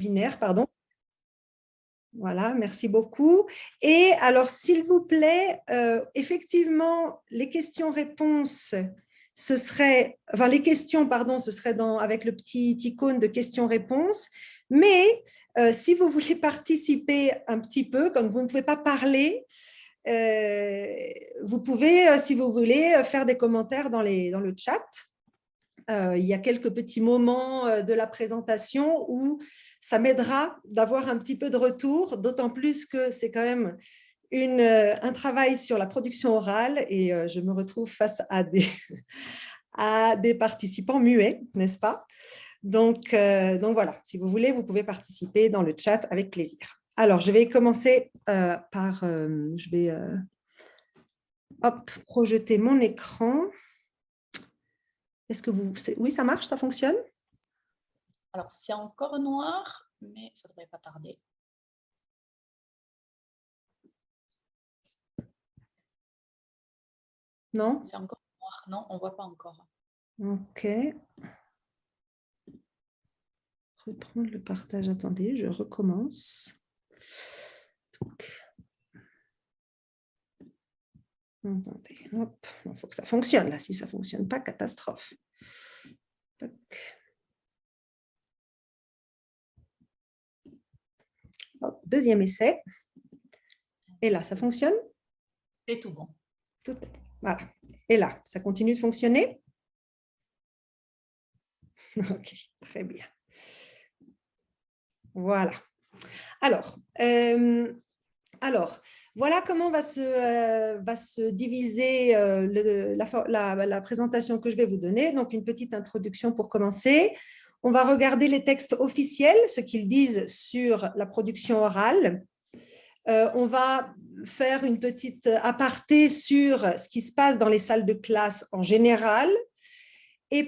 webinaire, pardon. Voilà, merci beaucoup. Et alors, s'il vous plaît, effectivement, les questions-réponses, ce serait, enfin les questions, pardon, ce serait avec le petit icône de questions-réponses. Mais si vous voulez participer un petit peu, comme vous ne pouvez pas parler, vous pouvez, si vous voulez, faire des commentaires dans le chat. Il y a quelques petits moments de la présentation où ça m'aidera d'avoir un petit peu de retour, d'autant plus que c'est quand même un travail sur la production orale et je me retrouve face à des participants muets, n'est-ce pas? Donc voilà, si vous voulez, vous pouvez participer dans le chat avec plaisir. Alors, je vais commencer par, je vais projeter mon écran. Est-ce que oui, ça marche, ça fonctionne? Alors, c'est encore noir, mais ça ne devrait pas tarder. Non? C'est encore noir. Non, on ne voit pas encore. OK. Reprendre le partage. Attendez, je recommence. Attendez, hop. Il faut que ça fonctionne là. Si ça ne fonctionne pas, catastrophe. Tac. Hop, deuxième essai. Et là, ça fonctionne? C'est tout bon. Voilà. Et là, ça continue de fonctionner? OK, très bien. Voilà. Alors, voilà comment va se diviser la présentation que je vais vous donner. Donc, une petite introduction pour commencer. On va regarder les textes officiels, ce qu'ils disent sur la production orale. On va faire une petite aparté sur ce qui se passe dans les salles de classe en général. Et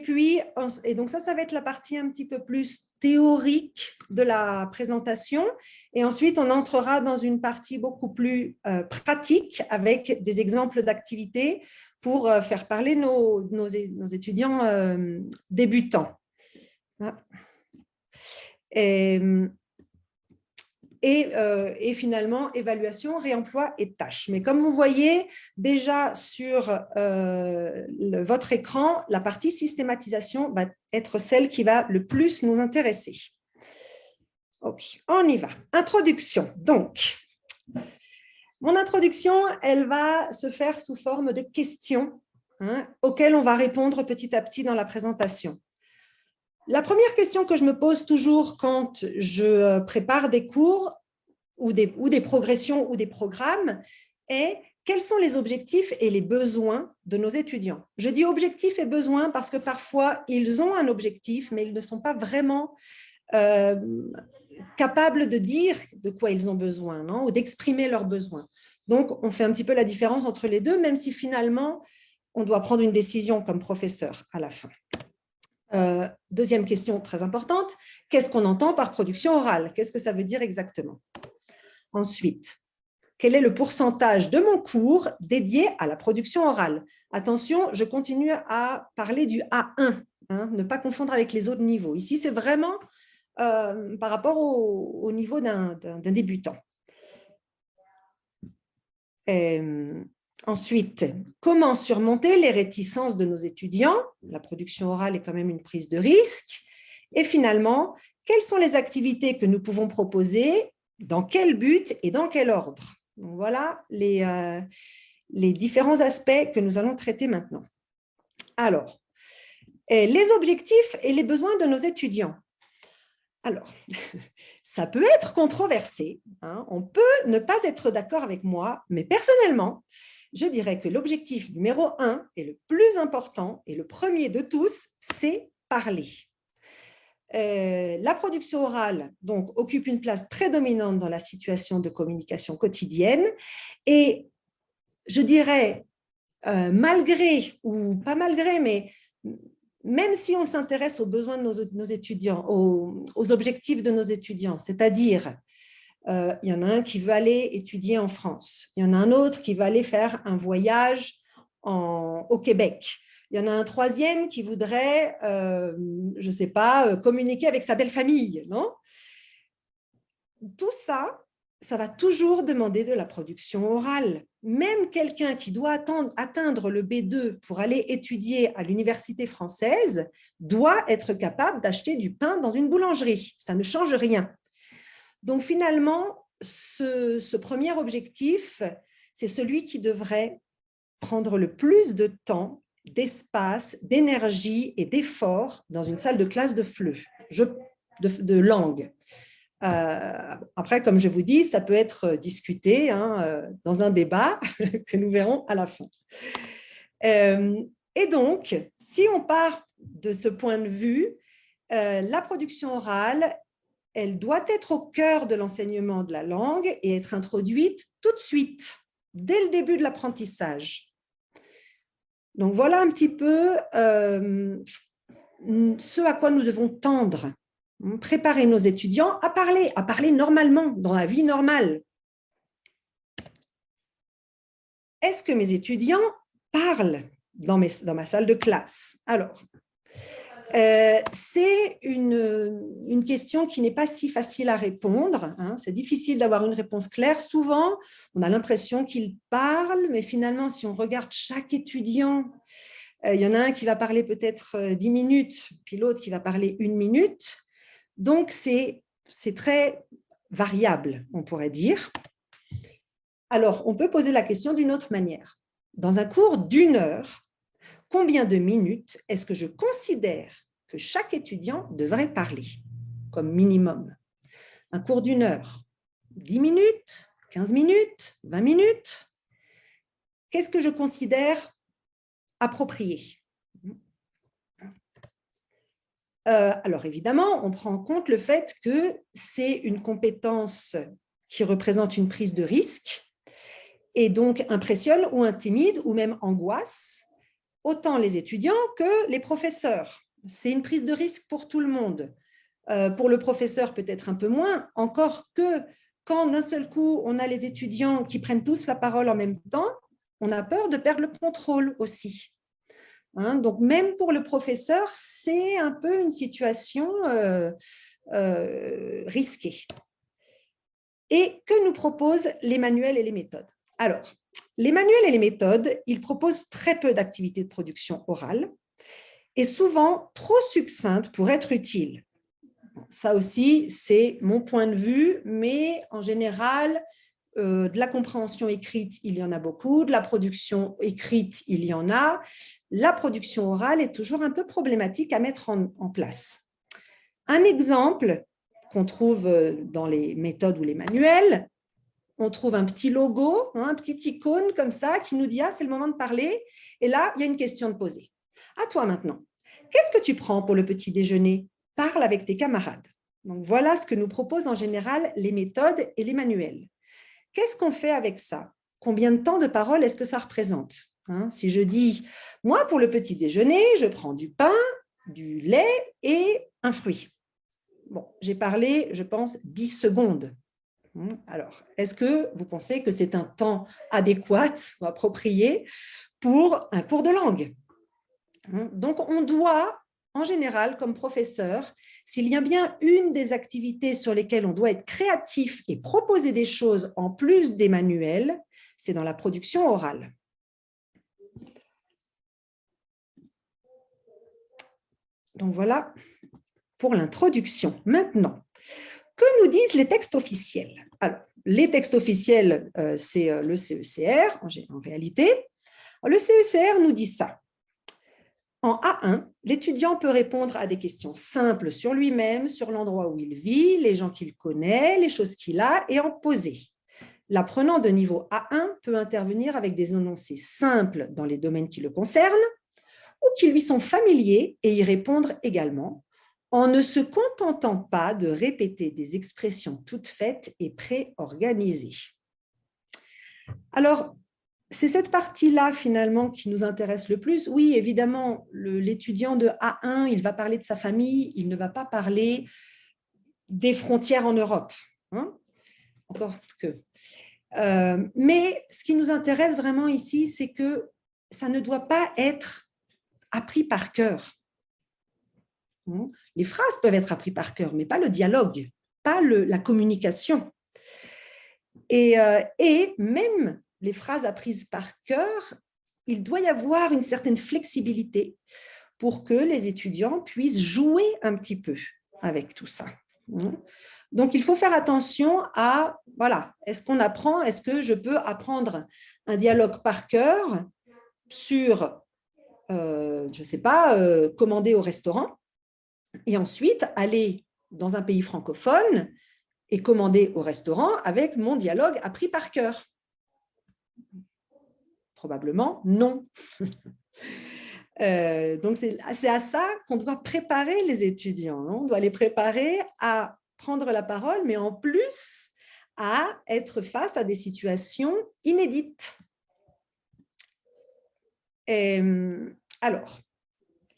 donc ça va être la partie un petit peu plus théorique de la présentation. Et ensuite, on entrera dans une partie beaucoup plus pratique avec des exemples d'activités pour faire parler nos étudiants débutants. Et finalement, évaluation, réemploi et tâches. Mais comme vous voyez déjà sur votre écran, la partie systématisation va être celle qui va le plus nous intéresser. Ok, on y va. Introduction. Donc, mon introduction, elle va se faire sous forme de questions auxquelles on va répondre petit à petit dans la présentation. La première question que je me pose toujours quand je prépare des cours ou des progressions ou des programmes est quels sont les objectifs et les besoins de nos étudiants. Je dis objectifs et besoins parce que parfois, ils ont un objectif, mais ils ne sont pas vraiment capables de dire de quoi ils ont besoin, non, ou d'exprimer leurs besoins. Donc, on fait un petit peu la différence entre les deux, même si finalement, on doit prendre une décision comme professeur à la fin. Deuxième question très importante, qu'est-ce qu'on entend par production orale? Qu'est-ce que ça veut dire exactement? Ensuite, quel est le pourcentage de mon cours dédié à la production orale? Attention, je continue à parler du A1, ne pas confondre avec les autres niveaux. Ici, c'est vraiment par rapport au niveau d'un débutant. Ensuite, comment surmonter les réticences de nos étudiants? La production orale est quand même une prise de risque. Et finalement, quelles sont les activités que nous pouvons proposer? Dans quel but et dans quel ordre? Donc, voilà les différents aspects que nous allons traiter maintenant. Alors, les objectifs et les besoins de nos étudiants. Alors, ça peut être controversé, on peut ne pas être d'accord avec moi, mais personnellement, je dirais que l'objectif numéro 1 et le plus important et le premier de tous, c'est parler. La production orale donc, occupe une place prédominante dans la situation de communication quotidienne et je dirais, malgré, ou pas malgré, mais même si on s'intéresse aux besoins de nos étudiants, aux objectifs de nos étudiants, c'est-à-dire, il y en a un qui veut aller étudier en France, il y en a un autre qui va aller faire un voyage au Québec, il y en a un troisième qui voudrait, je ne sais pas, communiquer avec sa belle famille, non? tout ça, ça va toujours demander de la production orale. Même quelqu'un qui doit atteindre le B2 pour aller étudier à l'université française doit être capable d'acheter du pain dans une boulangerie. Ça ne change rien. Donc finalement, ce premier objectif, c'est celui qui devrait prendre le plus de temps, d'espace, d'énergie et d'effort dans une salle de classe de FLE, de langue. Après, comme je vous dis, ça peut être discuté dans un débat que nous verrons à la fin. Et donc, si on part de ce point de vue, la production orale, elle doit être au cœur de l'enseignement de la langue et être introduite tout de suite, dès le début de l'apprentissage. Donc, voilà un petit peu ce à quoi nous devons tendre. Préparer nos étudiants à parler normalement, dans la vie normale. Est-ce que mes étudiants parlent dans ma salle de classe? Alors, c'est une question qui n'est pas si facile à répondre. C'est difficile d'avoir une réponse claire. Souvent, on a l'impression qu'ils parlent, mais finalement, si on regarde chaque étudiant, il y en a un qui va parler peut-être 10 minutes, puis l'autre qui va parler 1 minute. Donc, c'est très variable, on pourrait dire. Alors, on peut poser la question d'une autre manière. Dans un cours d'1 heure, combien de minutes est-ce que je considère que chaque étudiant devrait parler comme minimum? Un cours d'1 heure, 10 minutes, 15 minutes, 20 minutes? Qu'est-ce que je considère approprié? Alors évidemment, on prend en compte le fait que c'est une compétence qui représente une prise de risque et donc impressionne ou intimide ou même angoisse autant les étudiants que les professeurs. C'est une prise de risque pour tout le monde. Pour le professeur, peut-être un peu moins, encore que quand d'un seul coup, on a les étudiants qui prennent tous la parole en même temps, on a peur de perdre le contrôle aussi. Donc, même pour le professeur, c'est un peu une situation risquée. Et que nous proposent les manuels et les méthodes? Alors, les manuels et les méthodes, ils proposent très peu d'activités de production orale et souvent trop succinctes pour être utiles. Ça aussi, c'est mon point de vue, mais en général, de la compréhension écrite, il y en a beaucoup, de la production écrite, il y en a. La production orale est toujours un peu problématique à mettre en place. Un exemple qu'on trouve dans les méthodes ou les manuels, on trouve un petit logo, un petit icône comme ça qui nous dit « Ah, c'est le moment de parler ». Et là, il y a une question de poser. À toi maintenant, qu'est-ce que tu prends pour le petit déjeuner? Parle avec tes camarades. Donc, voilà ce que nous proposent en général les méthodes et les manuels. Qu'est-ce qu'on fait avec ça? Combien de temps de parole est-ce que ça représente? Si je dis, moi, pour le petit déjeuner, je prends du pain, du lait et un fruit. Bon, j'ai parlé, je pense, 10 secondes. Alors, est-ce que vous pensez que c'est un temps adéquat ou approprié pour un cours de langue? Donc, on doit, en général, comme professeur, s'il y a bien une des activités sur lesquelles on doit être créatif et proposer des choses en plus des manuels, c'est dans la production orale. Donc voilà pour l'introduction. Maintenant, que nous disent les textes officiels? Alors, les textes officiels, c'est le CECR en réalité. Alors, le CECR nous dit ça. En A1, l'étudiant peut répondre à des questions simples sur lui-même, sur l'endroit où il vit, les gens qu'il connaît, les choses qu'il a, et en poser. L'apprenant de niveau A1 peut intervenir avec des énoncés simples dans les domaines qui le concernent ou qui lui sont familiers et y répondre également, en ne se contentant pas de répéter des expressions toutes faites et préorganisées. Alors, c'est cette partie-là, finalement, qui nous intéresse le plus. Oui, évidemment, l'étudiant de A1, il va parler de sa famille, il ne va pas parler des frontières en Europe. Encore que. Mais ce qui nous intéresse vraiment ici, c'est que ça ne doit pas être appris par cœur. Les phrases peuvent être apprises par cœur, mais pas le dialogue. pas la communication. Et même les phrases apprises par cœur, il doit y avoir une certaine flexibilité pour que les étudiants puissent jouer un petit peu avec tout ça. Donc, il faut faire attention à, voilà, est-ce que je peux apprendre un dialogue par cœur sur, je ne sais pas, commander au restaurant et ensuite aller dans un pays francophone et commander au restaurant avec mon dialogue appris par cœur? Probablement non. Donc, c'est à ça qu'on doit préparer les étudiants. On doit les préparer à prendre la parole, mais en plus à être face à des situations inédites. Alors,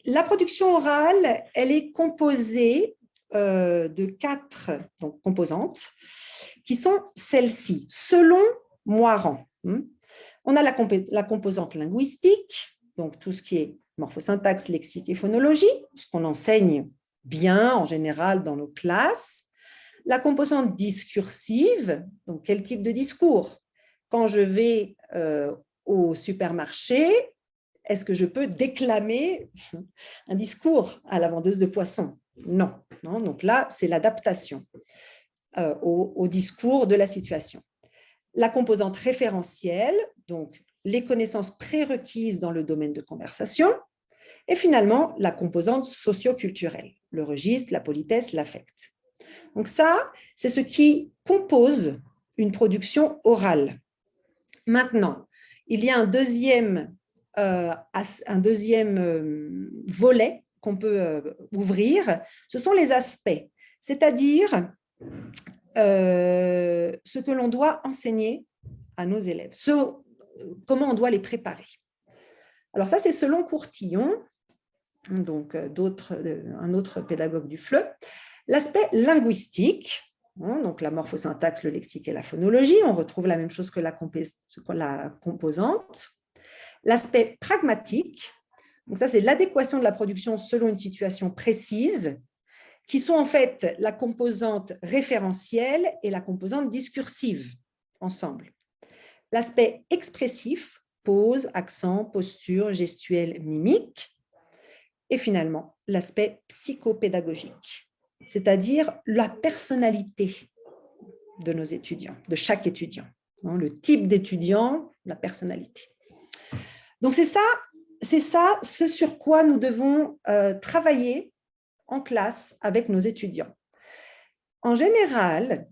la production orale, elle est composée de 4 composantes qui sont celles-ci, selon Moirand. On a la composante linguistique, donc tout ce qui est morphosyntaxe, lexique et phonologie, ce qu'on enseigne bien en général dans nos classes. La composante discursive, donc quel type de discours? Quand je vais au supermarché, est-ce que je peux déclamer un discours à la vendeuse de poissons? Non. Donc là, c'est l'adaptation au discours de la situation. La composante référentielle, donc les connaissances prérequises dans le domaine de conversation, et finalement la composante socio-culturelle, le registre, la politesse, l'affect. Donc ça, c'est ce qui compose une production orale. Maintenant, il y a un deuxième volet qu'on peut ouvrir, ce sont les aspects, c'est-à-dire ce que l'on doit enseigner à nos élèves, comment on doit les préparer. Alors ça, c'est selon Courtillon, donc un autre pédagogue du FLE. L'aspect linguistique, donc la morphosyntaxe, le lexique et la phonologie, on retrouve la même chose que la composante. L'aspect pragmatique, donc ça c'est l'adéquation de la production selon une situation précise, qui sont en fait la composante référentielle et la composante discursive ensemble. L'aspect expressif, pose, accent, posture, gestuelle, mimique, et finalement l'aspect psychopédagogique, c'est-à-dire la personnalité de nos étudiants, de chaque étudiant, le type d'étudiant, la personnalité. Donc c'est ça ce sur quoi nous devons travailler en classe avec nos étudiants. En général,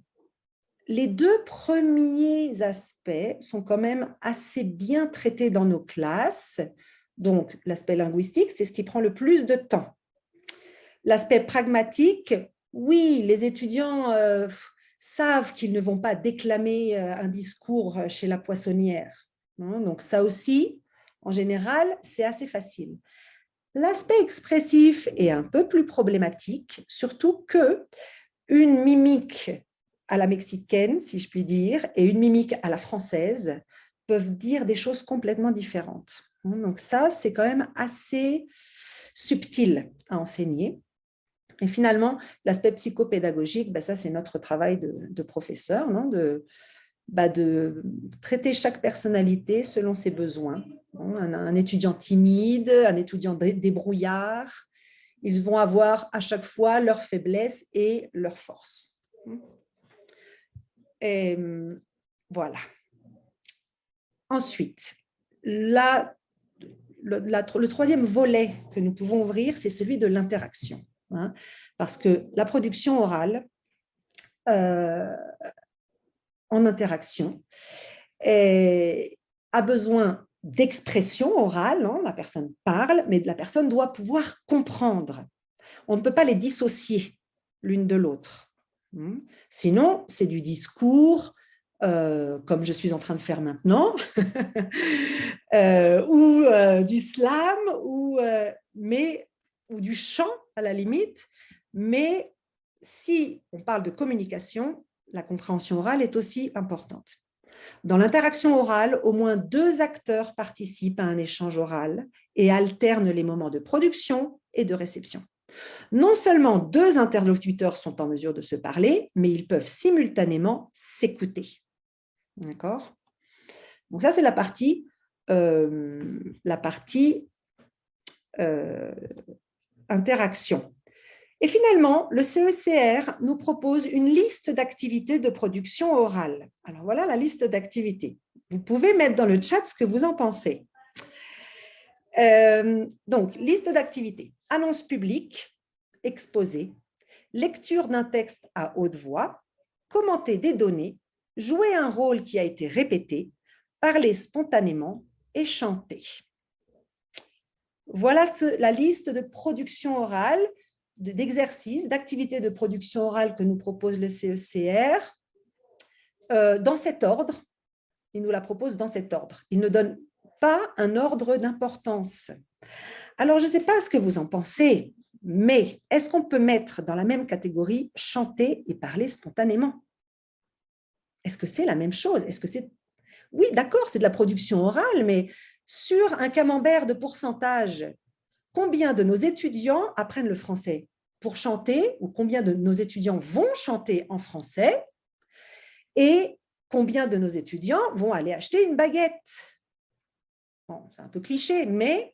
les 2 premiers aspects sont quand même assez bien traités dans nos classes. Donc, l'aspect linguistique, c'est ce qui prend le plus de temps. L'aspect pragmatique, oui, les étudiants savent qu'ils ne vont pas déclamer un discours chez la poissonnière. Donc, ça aussi, en général, c'est assez facile. L'aspect expressif est un peu plus problématique, surtout qu'une mimique à la mexicaine, si je puis dire, et une mimique à la française peuvent dire des choses complètement différentes. Donc ça, c'est quand même assez subtil à enseigner. Et finalement, l'aspect psychopédagogique, ça c'est notre travail de professeur, de traiter chaque personnalité selon ses besoins. Un étudiant timide, un étudiant débrouillard, ils vont avoir à chaque fois leurs faiblesses et leurs forces. Et voilà. Ensuite, le troisième volet que nous pouvons ouvrir, c'est celui de l'interaction. Parce que la production orale, en interaction, a besoin d'expression orale, la personne parle, mais la personne doit pouvoir comprendre. On ne peut pas les dissocier l'une de l'autre. Sinon, c'est du discours, comme je suis en train de faire maintenant, ou du slam, ou du chant à la limite. Mais si on parle de communication, la compréhension orale est aussi importante. Dans l'interaction orale, au moins 2 acteurs participent à un échange oral et alternent les moments de production et de réception. Non seulement deux interlocuteurs sont en mesure de se parler, mais ils peuvent simultanément s'écouter. D'accord? Donc ça, c'est la partie interaction. Et finalement, le CECR nous propose une liste d'activités de production orale. Alors voilà la liste d'activités. Vous pouvez mettre dans le chat ce que vous en pensez. Donc, liste d'activités. Annonce publique, exposé, lecture d'un texte à haute voix, commenter des données, jouer un rôle qui a été répété, parler spontanément et chanter. Voilà la liste de production orale, d'exercices, d'activités de production orale que nous propose le CECR dans cet ordre. Il nous la propose dans cet ordre. Il ne donne pas un ordre d'importance. Alors, je ne sais pas ce que vous en pensez, mais est-ce qu'on peut mettre dans la même catégorie chanter et parler spontanément? Est-ce que c'est la même chose? Est-ce que c'est... Oui, d'accord, c'est de la production orale, mais sur un camembert de pourcentage, combien de nos étudiants apprennent le français pour chanter, ou combien de nos étudiants vont chanter en français, et combien de nos étudiants vont aller acheter une baguette? Bon, c'est un peu cliché, mais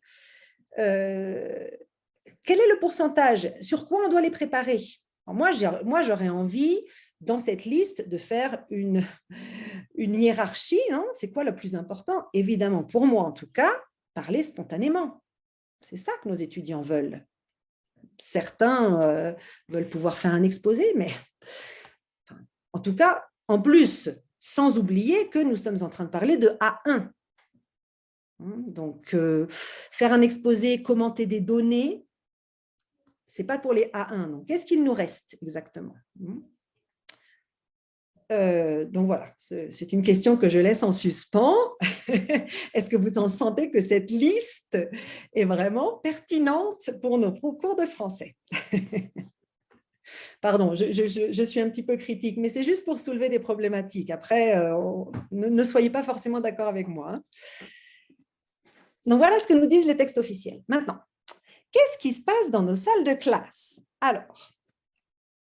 quel est le pourcentage? Sur quoi on doit les préparer? Alors moi, j'aurais envie, dans cette liste, de faire une hiérarchie. C'est quoi le plus important? Évidemment, pour moi en tout cas, parler spontanément. C'est ça que nos étudiants veulent. Certains veulent pouvoir faire un exposé, mais en tout cas, en plus, sans oublier que nous sommes en train de parler de A1. Donc, faire un exposé, commenter des données, ce n'est pas pour les A1. Donc, qu'est-ce qu'il nous reste exactement? Donc voilà, c'est une question que je laisse en suspens. Est-ce que vous en sentez que cette liste est vraiment pertinente pour nos cours de français? Pardon, je suis un petit peu critique, mais c'est juste pour soulever des problématiques. Après, ne soyez pas forcément d'accord avec moi. Donc voilà ce que nous disent les textes officiels. Maintenant, qu'est-ce qui se passe dans nos salles de classe? Alors,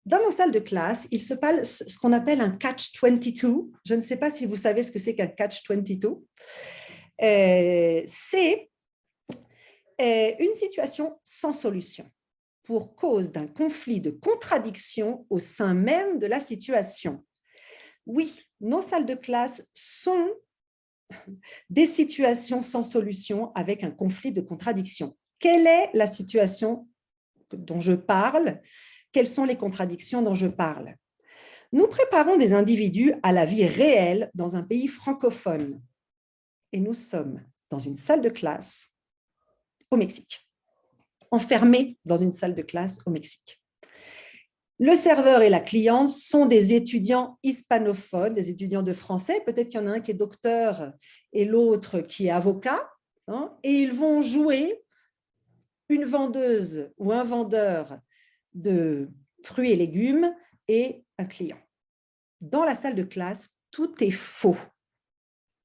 dans nos salles de classe, il se passe ce qu'on appelle un catch-22. Je ne sais pas si vous savez ce que c'est qu'un catch-22. C'est une situation sans solution pour cause d'un conflit de contradiction au sein même de la situation. Oui, nos salles de classe sont des situations sans solution avec un conflit de contradiction. Quelle est la situation dont je parle? Quelles sont les contradictions dont je parle? Nous préparons des individus à la vie réelle dans un pays francophone. Et nous sommes dans une salle de classe au Mexique, enfermés dans une salle de classe au Mexique. Le serveur et la cliente sont des étudiants hispanophones, des étudiants de français. Peut-être qu'il y en a un qui est docteur et l'autre qui est avocat. Et ils vont jouer une vendeuse ou un vendeur de fruits et légumes et un client. Dans la salle de classe, tout est faux.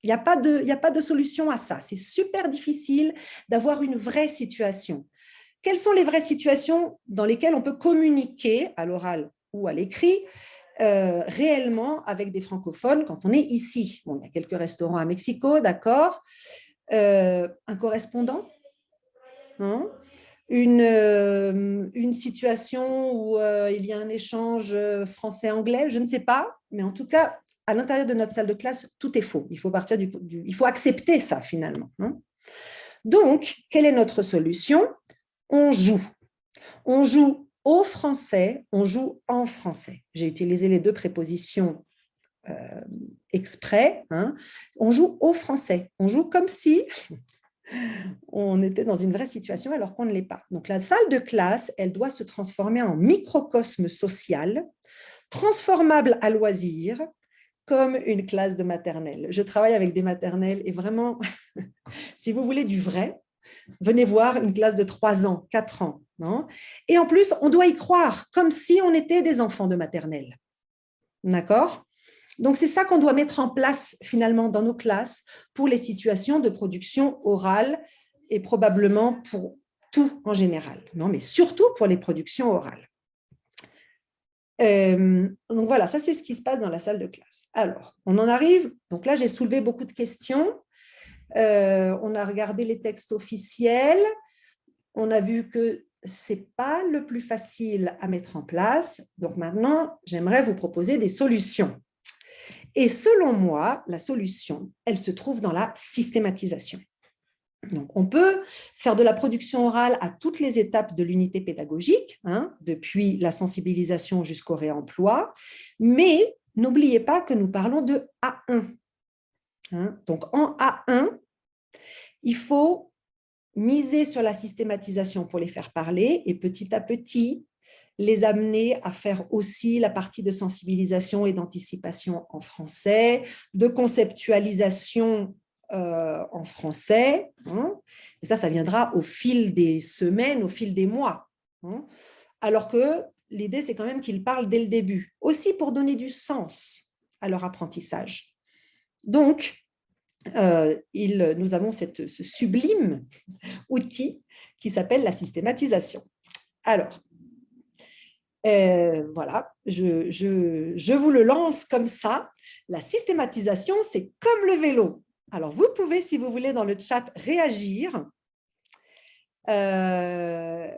Il n'y a pas de solution à ça. C'est super difficile d'avoir une vraie situation. Quelles sont les vraies situations dans lesquelles on peut communiquer à l'oral ou à l'écrit réellement avec des francophones quand on est ici? Bon, il y a quelques restaurants à Mexico, d'accord. Un correspondant, une situation où il y a un échange français-anglais, je ne sais pas, mais en tout cas, à l'intérieur de notre salle de classe, tout est faux. Il faut partir il faut accepter ça finalement. Donc, quelle est notre solution? On joue. On joue au français, on joue en français. J'ai utilisé les deux prépositions exprès. On joue au français. On joue comme si on était dans une vraie situation alors qu'on ne l'est pas. Donc, la salle de classe, elle doit se transformer en microcosme social, transformable à loisir, comme une classe de maternelle. Je travaille avec des maternelles et vraiment, si vous voulez du vrai, venez voir une classe de 3 ans, 4 ans. Et en plus, on doit y croire, comme si on était des enfants de maternelle. D'accord? Donc, c'est ça qu'on doit mettre en place finalement dans nos classes pour les situations de production orale et probablement pour tout en général, non, mais surtout pour les productions orales. Donc voilà, ça c'est ce qui se passe dans la salle de classe. Alors, on en arrive, donc là j'ai soulevé beaucoup de questions, on a regardé les textes officiels, on a vu que ce n'est pas le plus facile à mettre en place, donc maintenant j'aimerais vous proposer des solutions. Et selon moi, la solution, elle se trouve dans la systématisation. Donc, on peut faire de la production orale à toutes les étapes de l'unité pédagogique, hein, depuis la sensibilisation jusqu'au réemploi, mais n'oubliez pas que nous parlons de A1. Hein. Donc, en A1, il faut miser sur la systématisation pour les faire parler et petit à petit, les amener à faire aussi la partie de sensibilisation et d'anticipation en français, de conceptualisation en français. Hein. Et ça viendra au fil des semaines, au fil des mois. Hein. Alors que l'idée, c'est quand même qu'ils parlent dès le début, aussi pour donner du sens à leur apprentissage. Donc, nous avons ce sublime outil qui s'appelle la systématisation. Alors, voilà, je vous le lance comme ça. La systématisation, c'est comme le vélo. Alors, vous pouvez, si vous voulez, dans le chat, réagir. À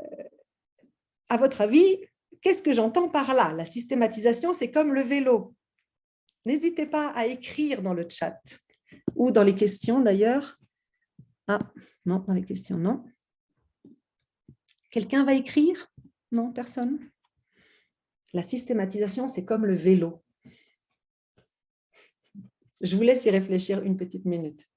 votre avis, qu'est-ce que j'entends par là? La systématisation, c'est comme le vélo. N'hésitez pas à écrire dans le chat ou dans les questions d'ailleurs. Ah, non, dans les questions, non. Quelqu'un va écrire? Non, personne? La systématisation, c'est comme le vélo. Je vous laisse y réfléchir une petite minute.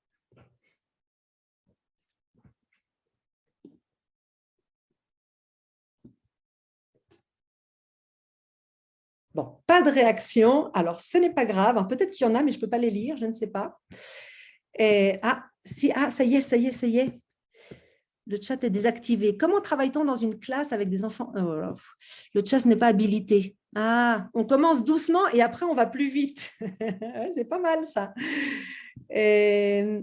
Bon, pas de réaction. Alors, ce n'est pas grave. Peut-être qu'il y en a, mais je ne peux pas les lire, je ne sais pas. Et, ça y est. Le chat est désactivé. Comment travaille-t-on dans une classe avec des enfants? Le chat n'est pas habilité. Ah, on commence doucement et après, on va plus vite. C'est pas mal, ça. Et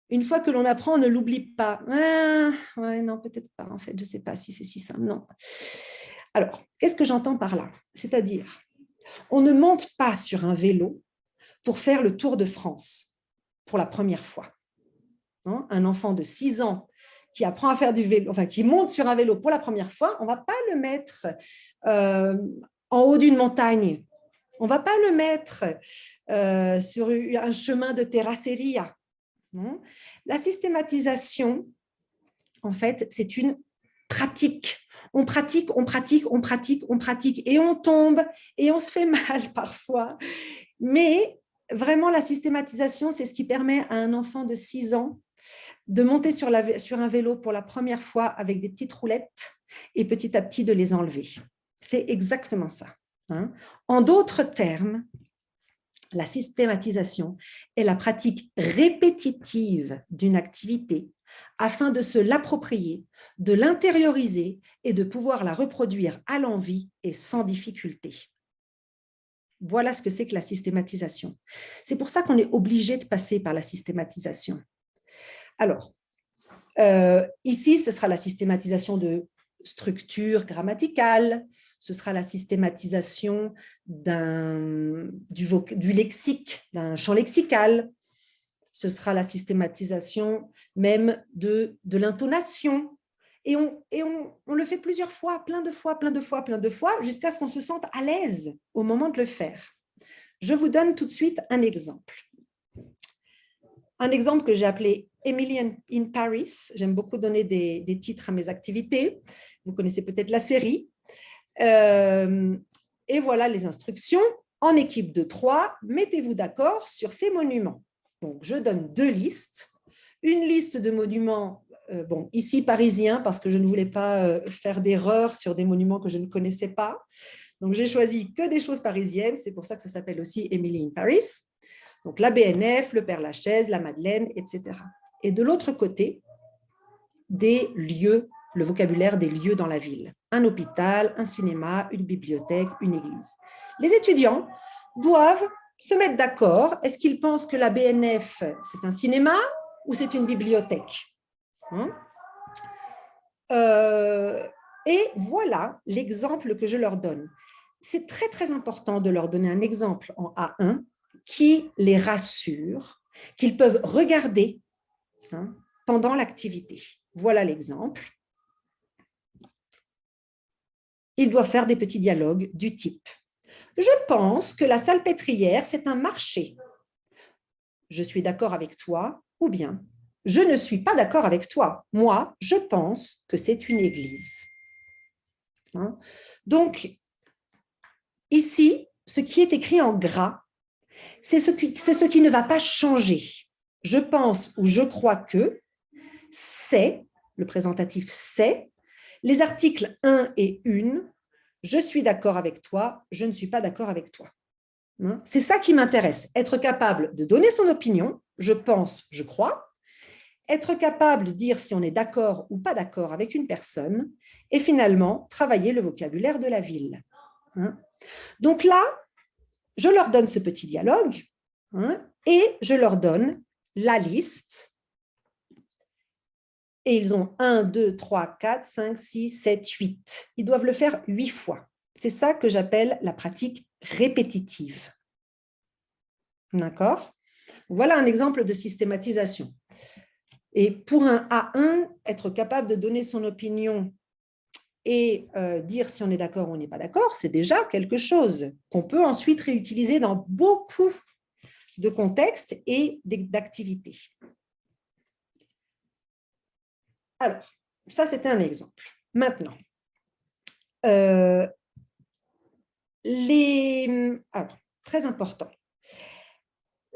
une fois que l'on apprend, on ne l'oublie pas. Ouais, non, peut-être pas, en fait. Je ne sais pas si c'est si simple. Non. Alors, qu'est-ce que j'entends par là? C'est-à-dire, on ne monte pas sur un vélo pour faire le Tour de France pour la première fois. Non, un enfant de 6 ans qui apprend à faire du vélo, enfin qui monte sur un vélo pour la première fois, on ne va pas le mettre en haut d'une montagne. On ne va pas le mettre sur un chemin de terrasseria. Non. La systématisation, en fait, c'est une pratique. On pratique et on tombe et on se fait mal parfois. Mais vraiment, la systématisation, c'est ce qui permet à un enfant de 6 ans de monter sur un vélo pour la première fois avec des petites roulettes et petit à petit de les enlever. C'est exactement ça. Hein. En d'autres termes, la systématisation est la pratique répétitive d'une activité afin de se l'approprier, de l'intérioriser et de pouvoir la reproduire à l'envi et sans difficulté. Voilà ce que c'est que la systématisation. C'est pour ça qu'on est obligé de passer par la systématisation. Alors, ici, ce sera la systématisation de structure grammaticale, ce sera la systématisation du lexique, d'un champ lexical, ce sera la systématisation même de l'intonation. Et on le fait plusieurs fois, plein de fois, jusqu'à ce qu'on se sente à l'aise au moment de le faire. Je vous donne tout de suite un exemple. Un exemple que j'ai appelé Emily in Paris. J'aime beaucoup donner des titres à mes activités. Vous connaissez peut-être la série. Et voilà les instructions. En équipe de 3, mettez-vous d'accord sur ces monuments. Donc, je donne 2 listes. Une liste de monuments, ici parisiens, parce que je ne voulais pas faire d'erreur sur des monuments que je ne connaissais pas. Donc, j'ai choisi que des choses parisiennes. C'est pour ça que ça s'appelle aussi Emily in Paris. Donc, la BNF, le Père-Lachaise, la Madeleine, etc. Et de l'autre côté, des lieux, le vocabulaire des lieux dans la ville. Un hôpital, un cinéma, une bibliothèque, une église. Les étudiants doivent se mettre d'accord. Est-ce qu'ils pensent que la BNF, c'est un cinéma ou c'est une bibliothèque? Et voilà l'exemple que je leur donne. C'est très, très important de leur donner un exemple en A1 qui les rassure, qu'ils peuvent regarder pendant l'activité. Voilà l'exemple. Ils doivent faire des petits dialogues du type « Je pense que la salpêtrière, c'est un marché. Je suis d'accord avec toi » ou bien « Je ne suis pas d'accord avec toi. Moi, je pense que c'est une église. » Donc, ici, ce qui est écrit en gras, c'est ce qui ne va pas changer. Je pense ou je crois que, c'est, le présentatif c'est, les articles 1 et 1, je suis d'accord avec toi, je ne suis pas d'accord avec toi. C'est ça qui m'intéresse, être capable de donner son opinion, je pense, je crois, être capable de dire si on est d'accord ou pas d'accord avec une personne, et finalement, travailler le vocabulaire de la ville. Donc là, je leur donne ce petit dialogue, et je leur donne la liste. Et ils ont 1, 2, 3, 4, 5, 6, 7, 8. Ils doivent le faire 8 fois. C'est ça que j'appelle la pratique répétitive. D'accord? Voilà un exemple de systématisation. Et pour un A1, être capable de donner son opinion et dire si on est d'accord ou on n'est pas d'accord, c'est déjà quelque chose qu'on peut ensuite réutiliser dans beaucoup de contextes et d'activités. Alors, ça, c'était un exemple. Maintenant, alors, très important.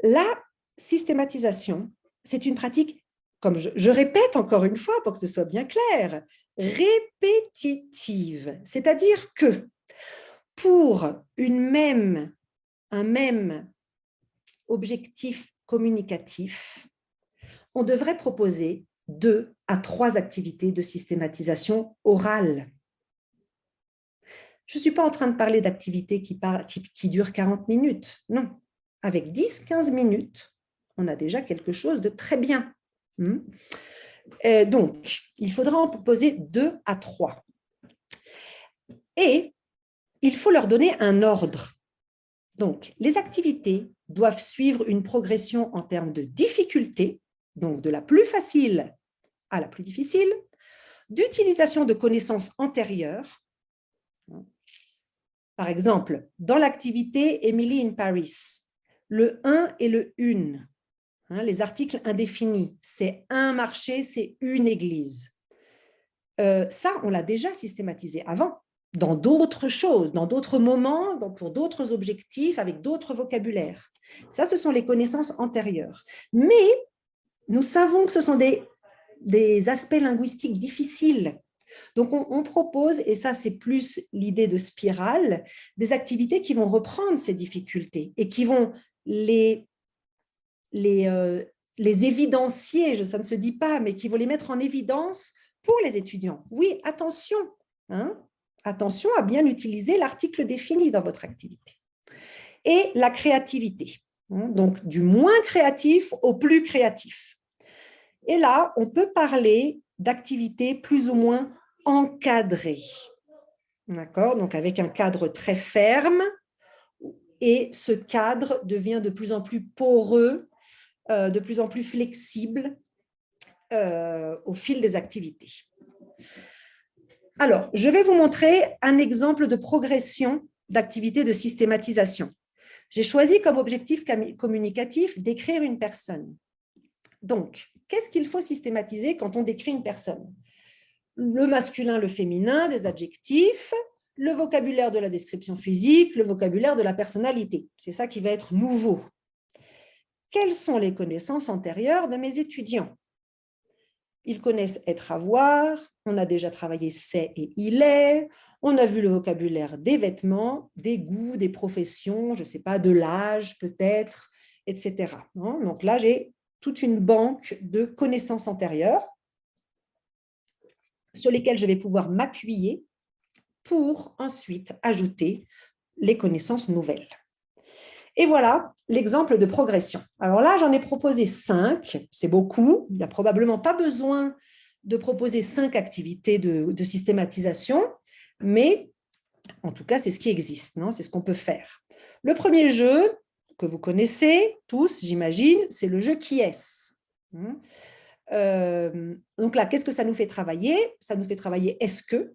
La systématisation, c'est une pratique, comme je répète encore une fois pour que ce soit bien clair, répétitive. C'est-à-dire que pour un même objectif communicatif, on devrait proposer 2 à 3 activités de systématisation orale. Je ne suis pas en train de parler d'activités qui durent 40 minutes. Non, avec 10-15 minutes, on a déjà quelque chose de très bien. Donc, il faudra en proposer 2 à 3. Et il faut leur donner un ordre. Donc, les activités doivent suivre une progression en termes de difficulté, donc de la plus facile à la plus difficile, d'utilisation de connaissances antérieures. Par exemple, dans l'activité Emily in Paris, le 1 et le 1, les articles indéfinis, c'est un marché, c'est une église. Ça, on l'a déjà systématisé avant, dans d'autres choses, dans d'autres moments, pour d'autres objectifs, avec d'autres vocabulaires. Ça, ce sont les connaissances antérieures. Mais nous savons que ce sont des aspects linguistiques difficiles. Donc, on propose, et ça, c'est plus l'idée de spirale, des activités qui vont reprendre ces difficultés et qui vont les évidencier, ça ne se dit pas, mais qui vont les mettre en évidence pour les étudiants. Oui, attention, attention à bien utiliser l'article défini dans votre activité. Et la créativité, donc du moins créatif au plus créatif. Et là, on peut parler d'activités plus ou moins encadrées. D'accord? Donc, avec un cadre très ferme, et ce cadre devient de plus en plus poreux, de plus en plus flexible au fil des activités. Alors, je vais vous montrer un exemple de progression d'activité de systématisation. J'ai choisi comme objectif communicatif d'écrire une personne. Donc, qu'est-ce qu'il faut systématiser quand on décrit une personne? Le masculin, le féminin, des adjectifs, le vocabulaire de la description physique, le vocabulaire de la personnalité. C'est ça qui va être nouveau. Quelles sont les connaissances antérieures de mes étudiants? Ils connaissent être, avoir, on a déjà travaillé c'est et il est, on a vu le vocabulaire des vêtements, des goûts, des professions, je ne sais pas, de l'âge peut-être, etc. Donc là, j'ai toute une banque de connaissances antérieures sur lesquelles je vais pouvoir m'appuyer pour ensuite ajouter les connaissances nouvelles. Et voilà l'exemple de progression. Alors là, j'en ai proposé 5, c'est beaucoup. Il n'y a probablement pas besoin de proposer 5 activités de systématisation, mais en tout cas, c'est ce qui existe, c'est ce qu'on peut faire. Le premier jeu que vous connaissez tous, j'imagine, c'est le jeu Qui est-ce. Donc là, qu'est-ce que ça nous fait travailler? Ça nous fait travailler est-ce que,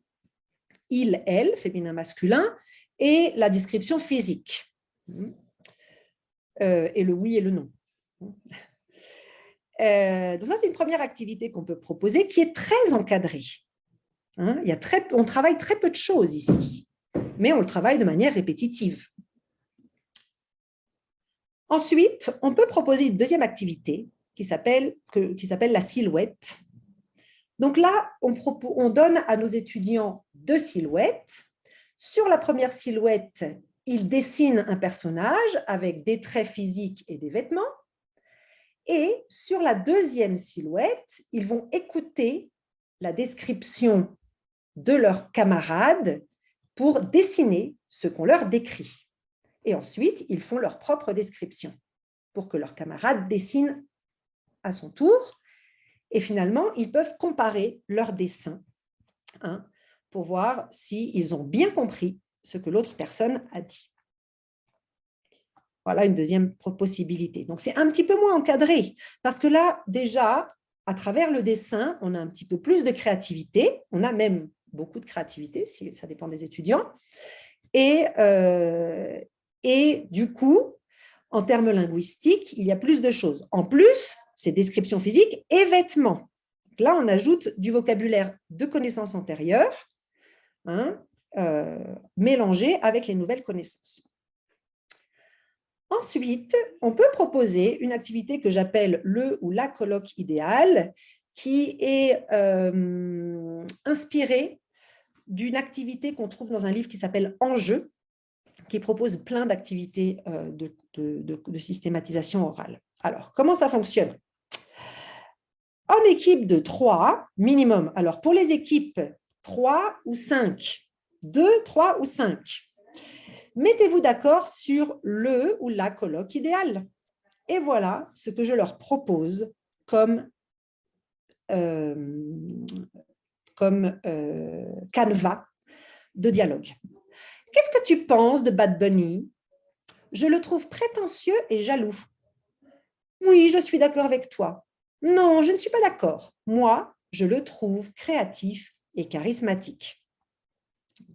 il, elle, féminin, masculin, et la description physique. Et le oui et le non. Donc ça, c'est une première activité qu'on peut proposer qui est très encadrée. On travaille très peu de choses ici, mais on le travaille de manière répétitive. Ensuite, on peut proposer une deuxième activité qui s'appelle la silhouette. Donc là, on donne à nos étudiants 2 silhouettes. Sur la première silhouette, ils dessinent un personnage avec des traits physiques et des vêtements. Et sur la deuxième silhouette, ils vont écouter la description de leurs camarades pour dessiner ce qu'on leur décrit. Et ensuite, ils font leur propre description pour que leurs camarades dessinent à son tour. Et finalement, ils peuvent comparer leurs dessins pour voir s'ils ont bien compris ce que l'autre personne a dit. Voilà une deuxième possibilité. Donc, c'est un petit peu moins encadré parce que là, déjà, à travers le dessin, on a un petit peu plus de créativité. On a même beaucoup de créativité, si ça dépend des étudiants. Et du coup, en termes linguistiques, il y a plus de choses. En plus, c'est description physique et vêtements. Donc là, on ajoute du vocabulaire de connaissances antérieures, mélangé avec les nouvelles connaissances. Ensuite, on peut proposer une activité que j'appelle le ou la colloque idéal, qui est inspirée d'une activité qu'on trouve dans un livre qui s'appelle Enjeux, qui propose plein d'activités de systématisation orale. Alors, comment ça fonctionne? En équipe de 3 minimum, alors pour les équipes 3 ou 5, 2, 3 ou 5, mettez-vous d'accord sur le ou la colloque idéale. Et voilà ce que je leur propose comme canevas de dialogue. Qu'est-ce que tu penses de Bad Bunny? Je le trouve prétentieux et jaloux. Oui, je suis d'accord avec toi. Non, je ne suis pas d'accord. Moi, je le trouve créatif et charismatique.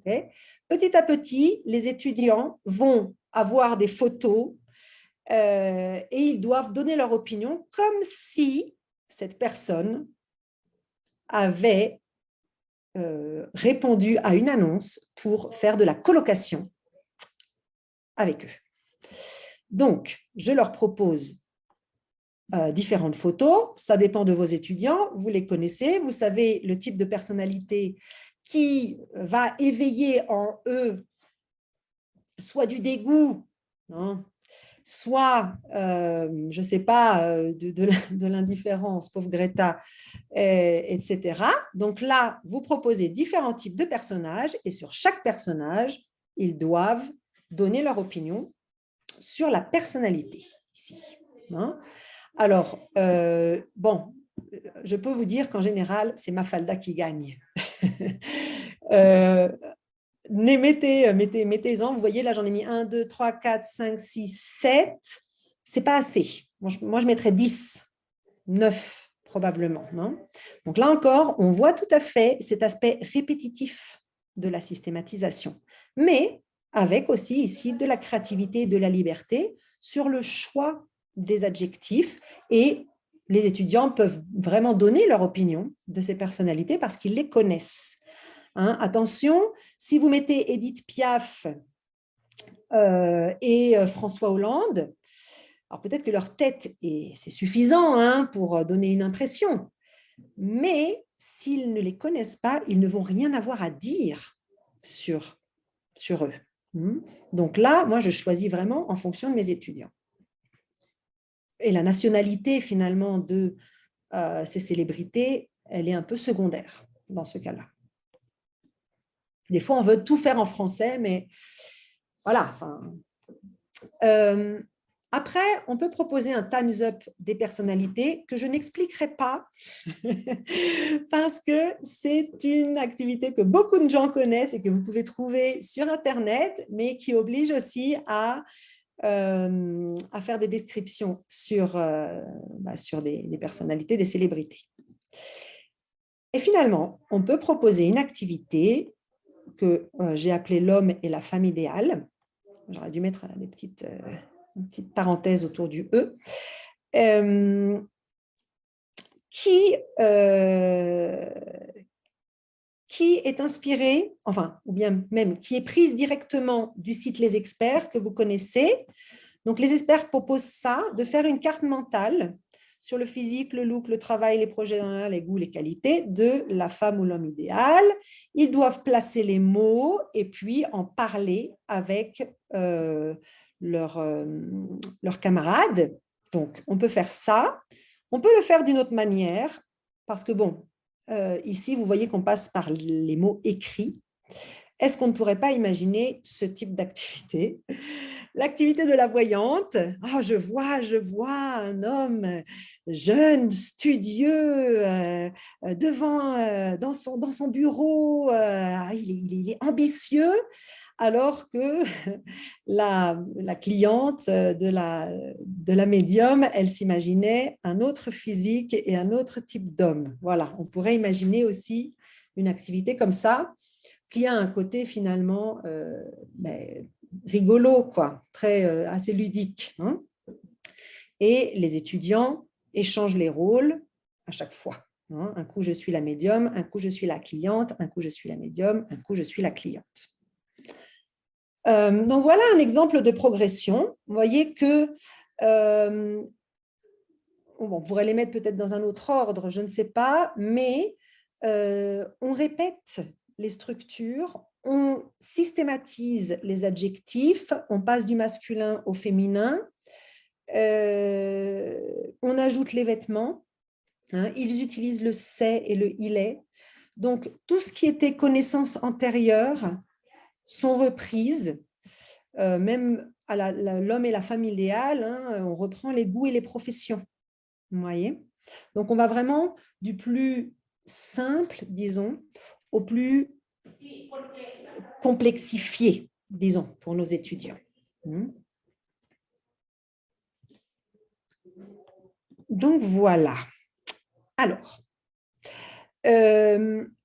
Okay. Petit à petit, les étudiants vont avoir des photos et ils doivent donner leur opinion comme si cette personne avait répondu à une annonce pour faire de la colocation avec eux. Donc, je leur propose différentes photos, ça dépend de vos étudiants, vous les connaissez, vous savez le type de personnalité qui va éveiller en eux soit du dégoût, soit, je ne sais pas, de l'indifférence, pauvre Greta, etc. Donc là, vous proposez différents types de personnages et sur chaque personnage, ils doivent donner leur opinion sur la personnalité ici. Alors, bon, je peux vous dire qu'en général, c'est Mafalda qui gagne. Mettez-en, vous voyez, là, j'en ai mis 1, 2, 3, 4, 5, 6, 7. C'est pas assez. Moi, je mettrais 10, 9 probablement. Donc là encore, on voit tout à fait cet aspect répétitif de la systématisation, mais avec aussi ici de la créativité et de la liberté sur le choix des adjectifs et les étudiants peuvent vraiment donner leur opinion de ces personnalités parce qu'ils les connaissent. Attention, si vous mettez Édith Piaf et François Hollande, alors peut-être que leur tête, c'est suffisant pour donner une impression, mais s'ils ne les connaissent pas, ils ne vont rien avoir à dire sur eux. Donc là, moi, je choisis vraiment en fonction de mes étudiants. Et la nationalité, finalement, de ces célébrités, elle est un peu secondaire dans ce cas-là. Des fois, on veut tout faire en français, mais voilà. Après, on peut proposer un time's up des personnalités que je n'expliquerai pas parce que c'est une activité que beaucoup de gens connaissent et que vous pouvez trouver sur Internet, mais qui oblige aussi à faire des descriptions sur des personnalités, des célébrités. Et finalement, on peut proposer une activité que j'ai appelée l'homme et la femme idéale. J'aurais dû mettre une petite parenthèse autour du E, qui est inspirée, ou bien même qui est prise directement du site Les Experts que vous connaissez. Donc, les experts proposent ça, de faire une carte mentale sur le physique, le look, le travail, les projets, les goûts, les qualités de la femme ou l'homme idéal. Ils doivent placer les mots et puis en parler avec leurs camarades. Donc, on peut faire ça. On peut le faire d'une autre manière parce que, ici, vous voyez qu'on passe par les mots écrits. Est-ce qu'on ne pourrait pas imaginer ce type d'activité? L'activité de la voyante. Oh, je vois un homme jeune, studieux, dans son bureau. Il est ambitieux, alors que la cliente de la médium, elle s'imaginait un autre physique et un autre type d'homme. Voilà, on pourrait imaginer aussi une activité comme ça, qui a un côté finalement rigolo, quoi, assez ludique. Hein. Et les étudiants échangent les rôles à chaque fois. Hein. Un coup, je suis la médium, un coup, je suis la cliente, un coup, je suis la médium, un coup, je suis la cliente. Donc, voilà un exemple de progression. Vous voyez que on pourrait les mettre peut-être dans un autre ordre, je ne sais pas, mais on répète les structures, on systématise les adjectifs, on passe du masculin au féminin, on ajoute les vêtements, hein, ils utilisent le c'est et le il est. Donc, tout ce qui était connaissances antérieures sont reprises, même à l'homme et la femme idéale, hein, on reprend les goûts et les professions. Vous voyez? Donc, on va vraiment du plus simple, disons, au plus complexifié, disons, pour nos étudiants. Donc, voilà. Alors,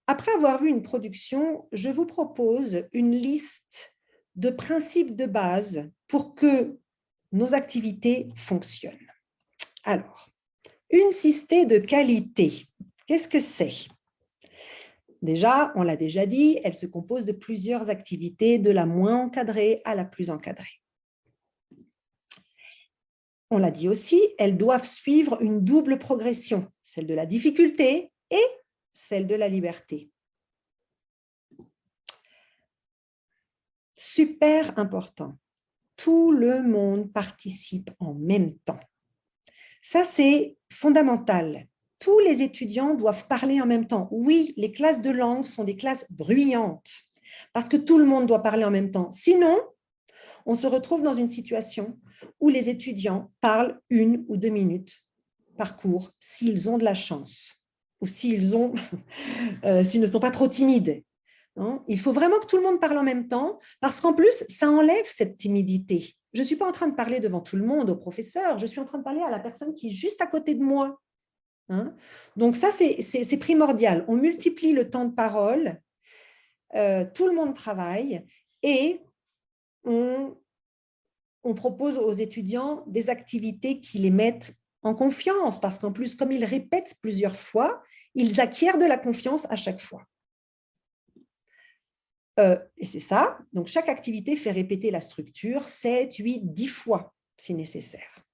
après avoir vu une production, je vous propose une liste de principes de base pour que nos activités fonctionnent. Alors, une cystée de qualité, qu'est-ce que c'est? Déjà, on l'a déjà dit, elle se compose de plusieurs activités, de la moins encadrée à la plus encadrée. On l'a dit aussi, elles doivent suivre une double progression, celle de la difficulté et celle de la liberté. Super important, tout le monde participe en même temps. Ça, c'est fondamental. Tous les étudiants doivent parler en même temps. Oui, les classes de langue sont des classes bruyantes parce que tout le monde doit parler en même temps. Sinon, on se retrouve dans une situation où les étudiants parlent 1 ou 2 minutes par cours s'ils ont de la chance ou s'ils ne sont pas trop timides. Non, il faut vraiment que tout le monde parle en même temps parce qu'en plus, ça enlève cette timidité. Je ne suis pas en train de parler devant tout le monde, au professeur, je suis en train de parler à la personne qui est juste à côté de moi. Hein? Donc ça, c'est primordial. On multiplie le temps de parole, tout le monde travaille et on propose aux étudiants des activités qui les mettent en confiance parce qu'en plus, comme ils répètent plusieurs fois, ils acquièrent de la confiance à chaque fois. Et c'est ça. Donc, chaque activité fait répéter la structure 7, 8, 10 fois si nécessaire.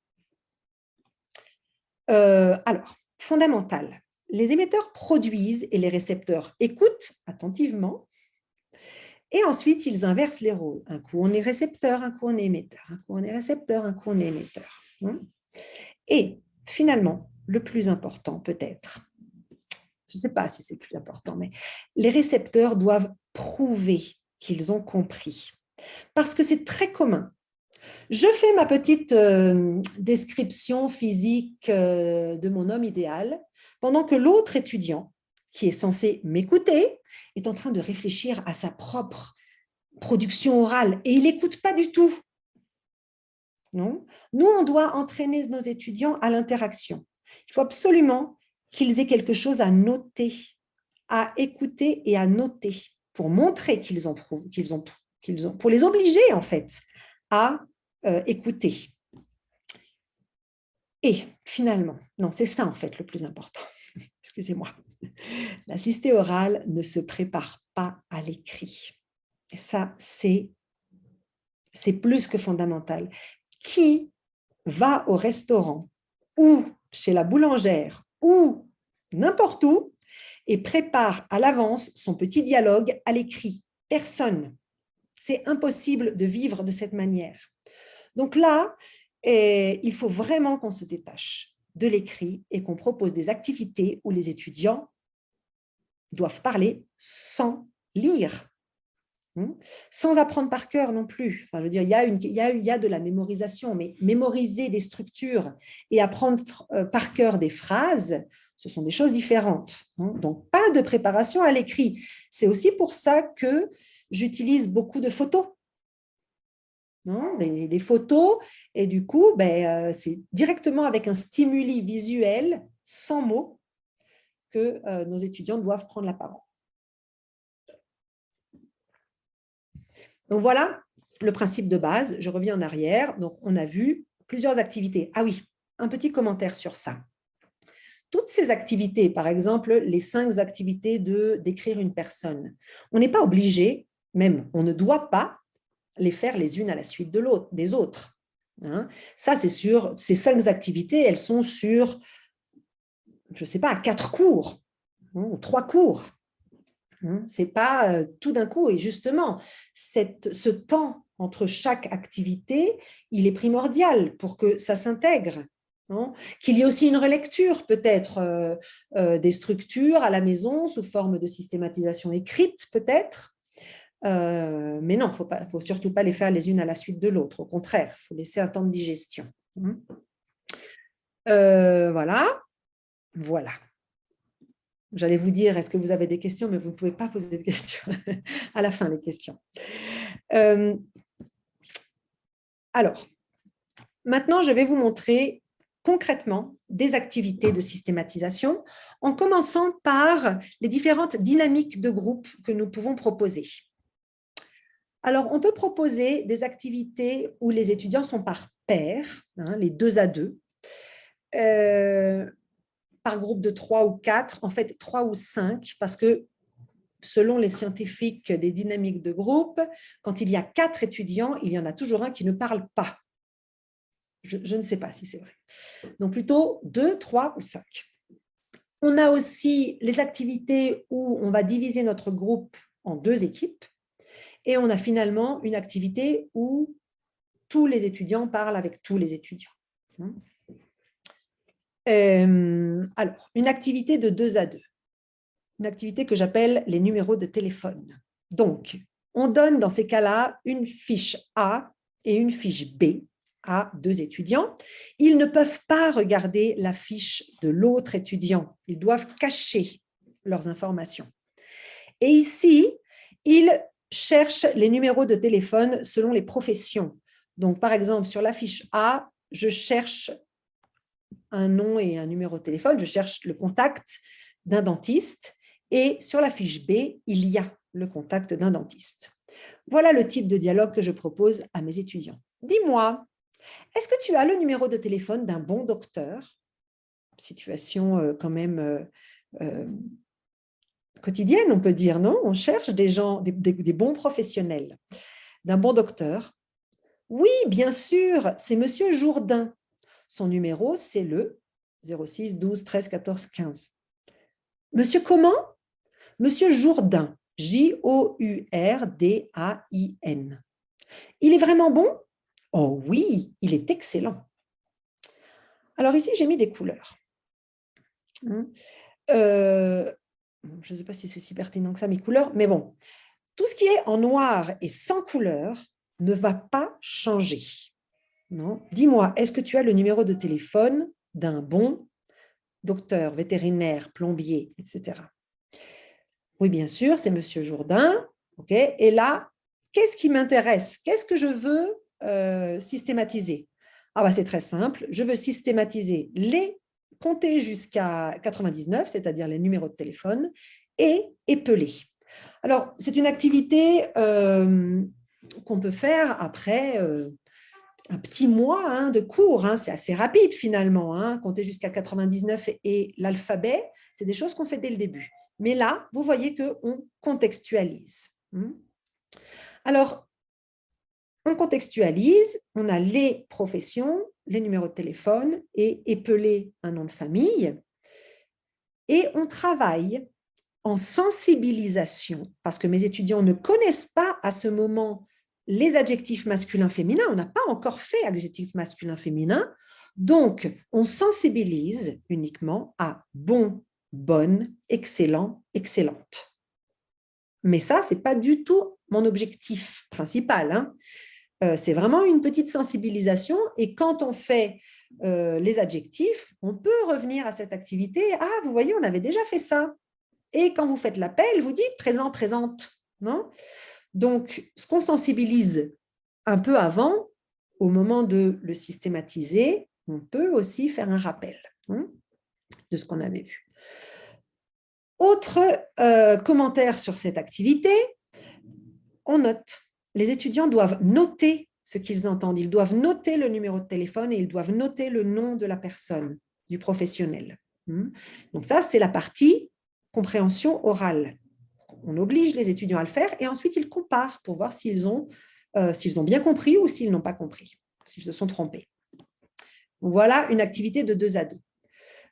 Alors, fondamental. Les émetteurs produisent et les récepteurs écoutent attentivement. Et ensuite, ils inversent les rôles. Un coup, on est récepteur, un coup, on est émetteur. Un coup, on est récepteur, un coup, on est émetteur. Et finalement, le plus important peut-être, je ne sais pas si c'est le plus important, mais les récepteurs doivent prouver qu'ils ont compris. Parce que c'est très commun Je fais ma petite description physique de mon homme idéal, pendant que l'autre étudiant, qui est censé m'écouter, est en train de réfléchir à sa propre production orale et il n'écoute pas du tout. Non. Nous, on doit entraîner nos étudiants à l'interaction. Il faut absolument qu'ils aient quelque chose à noter, à écouter et à noter pour montrer pour les obliger en fait à écouter. Et finalement, non, c'est ça en fait le plus important. Excusez-moi. L'assisté oral ne se prépare pas à l'écrit. Et ça, c'est plus que fondamental. Qui va au restaurant ou chez la boulangère ou n'importe où et prépare à l'avance son petit dialogue à l'écrit? Personne. C'est impossible de vivre de cette manière. Donc là, il faut vraiment qu'on se détache de l'écrit et qu'on propose des activités où les étudiants doivent parler sans lire. Sans apprendre par cœur non plus. Enfin, je veux dire, il y a de la mémorisation, mais mémoriser des structures et apprendre par cœur des phrases, ce sont des choses différentes. Donc, pas de préparation à l'écrit. C'est aussi pour ça que j'utilise beaucoup de photos. Des photos, et du coup, c'est directement avec un stimuli visuel, sans mots, que nos étudiants doivent prendre la parole. Donc voilà le principe de base. Je reviens en arrière. Donc on a vu plusieurs activités. Ah oui, un petit commentaire sur ça. Toutes ces activités, par exemple, les 5 activités de décrire une personne, on n'est pas obligé, même on ne doit pas les faire les unes à la suite des autres. Ça, c'est sûr, ces 5 activités, elles sont sur, je ne sais pas, 4 cours, 3 cours. Ce n'est pas tout d'un coup. Et justement, ce temps entre chaque activité, il est primordial pour que ça s'intègre. Qu'il y ait aussi une relecture peut-être des structures à la maison sous forme de systématisation écrite peut-être. Mais non, il ne faut surtout pas les faire les unes à la suite de l'autre. Au contraire, il faut laisser un temps de digestion. Voilà. J'allais vous dire, est-ce que vous avez des questions, mais vous ne pouvez pas poser de questions à la fin, les questions. Alors, maintenant, je vais vous montrer concrètement des activités de systématisation en commençant par les différentes dynamiques de groupe que nous pouvons proposer. Alors, on peut proposer des activités où les étudiants sont par pairs, les 2 à 2, par groupe de 3 ou 4, en fait 3 ou 5, parce que selon les scientifiques des dynamiques de groupe, quand il y a 4 étudiants, il y en a toujours un qui ne parle pas. Je ne sais pas si c'est vrai. Donc plutôt 2, 3 ou 5. On a aussi les activités où on va diviser notre groupe en 2 équipes. Et on a finalement une activité où tous les étudiants parlent avec tous les étudiants. Alors, une activité de 2 à 2. Une activité que j'appelle les numéros de téléphone. Donc, on donne dans ces cas-là une fiche A et une fiche B à 2 étudiants. Ils ne peuvent pas regarder la fiche de l'autre étudiant. Ils doivent cacher leurs informations. Et ici, ils cherchent les numéros de téléphone selon les professions. Donc, par exemple, sur la fiche A, je cherche un nom et un numéro de téléphone, je cherche le contact d'un dentiste, et sur la fiche B, il y a le contact d'un dentiste. Voilà le type de dialogue que je propose à mes étudiants. Dis-moi, est-ce que tu as le numéro de téléphone d'un bon docteur? Situation quand même quotidienne, on peut dire, non? On cherche des gens, des bons professionnels. D'un bon docteur? Oui, bien sûr, c'est Monsieur Jourdain. Son numéro, c'est le 06 12 13 14 15. Monsieur comment? Monsieur Jourdain, J-O-U-R-D-A-I-N. Il est vraiment bon? Oh oui, il est excellent. Alors ici, j'ai mis des couleurs. Je ne sais pas si c'est si pertinent que ça, mes couleurs, mais bon. Tout ce qui est en noir et sans couleur ne va pas changer. Non. Dis-moi, est-ce que tu as le numéro de téléphone d'un bon docteur, vétérinaire, plombier, etc. Oui, bien sûr, c'est Monsieur Jourdain. Ok. Et là, qu'est-ce qui m'intéresse? Qu'est-ce que je veux systématiser? Ah bah, c'est très simple. Je veux systématiser compter jusqu'à 99, c'est-à-dire les numéros de téléphone, et épeler. Alors, c'est une activité qu'on peut faire après un petit mois de cours. C'est assez rapide finalement. Compter jusqu'à 99 et l'alphabet, c'est des choses qu'on fait dès le début. Mais là, vous voyez qu'on contextualise. Alors, on contextualise, on a les professions, les numéros de téléphone et épeler un nom de famille. Et on travaille en sensibilisation, parce que mes étudiants ne connaissent pas à ce moment les adjectifs masculins-féminins, on n'a pas encore fait adjectifs masculins-féminins, donc on sensibilise uniquement à bon, bonne, excellent, excellente. Mais ça, ce n'est pas du tout mon objectif principal. C'est vraiment une petite sensibilisation, et quand on fait les adjectifs, on peut revenir à cette activité. Ah, vous voyez, on avait déjà fait ça. Et quand vous faites l'appel, vous dites présent, présente. Non? Donc, ce qu'on sensibilise un peu avant, au moment de le systématiser, on peut aussi faire un rappel de ce qu'on avait vu. Autre commentaire sur cette activité, on note. Les étudiants doivent noter ce qu'ils entendent. Ils doivent noter le numéro de téléphone et ils doivent noter le nom de la personne, du professionnel. Donc ça, c'est la partie compréhension orale. On oblige les étudiants à le faire et ensuite ils comparent pour voir s'ils ont bien compris ou s'ils n'ont pas compris, s'ils se sont trompés. Voilà une activité de 2 à 2.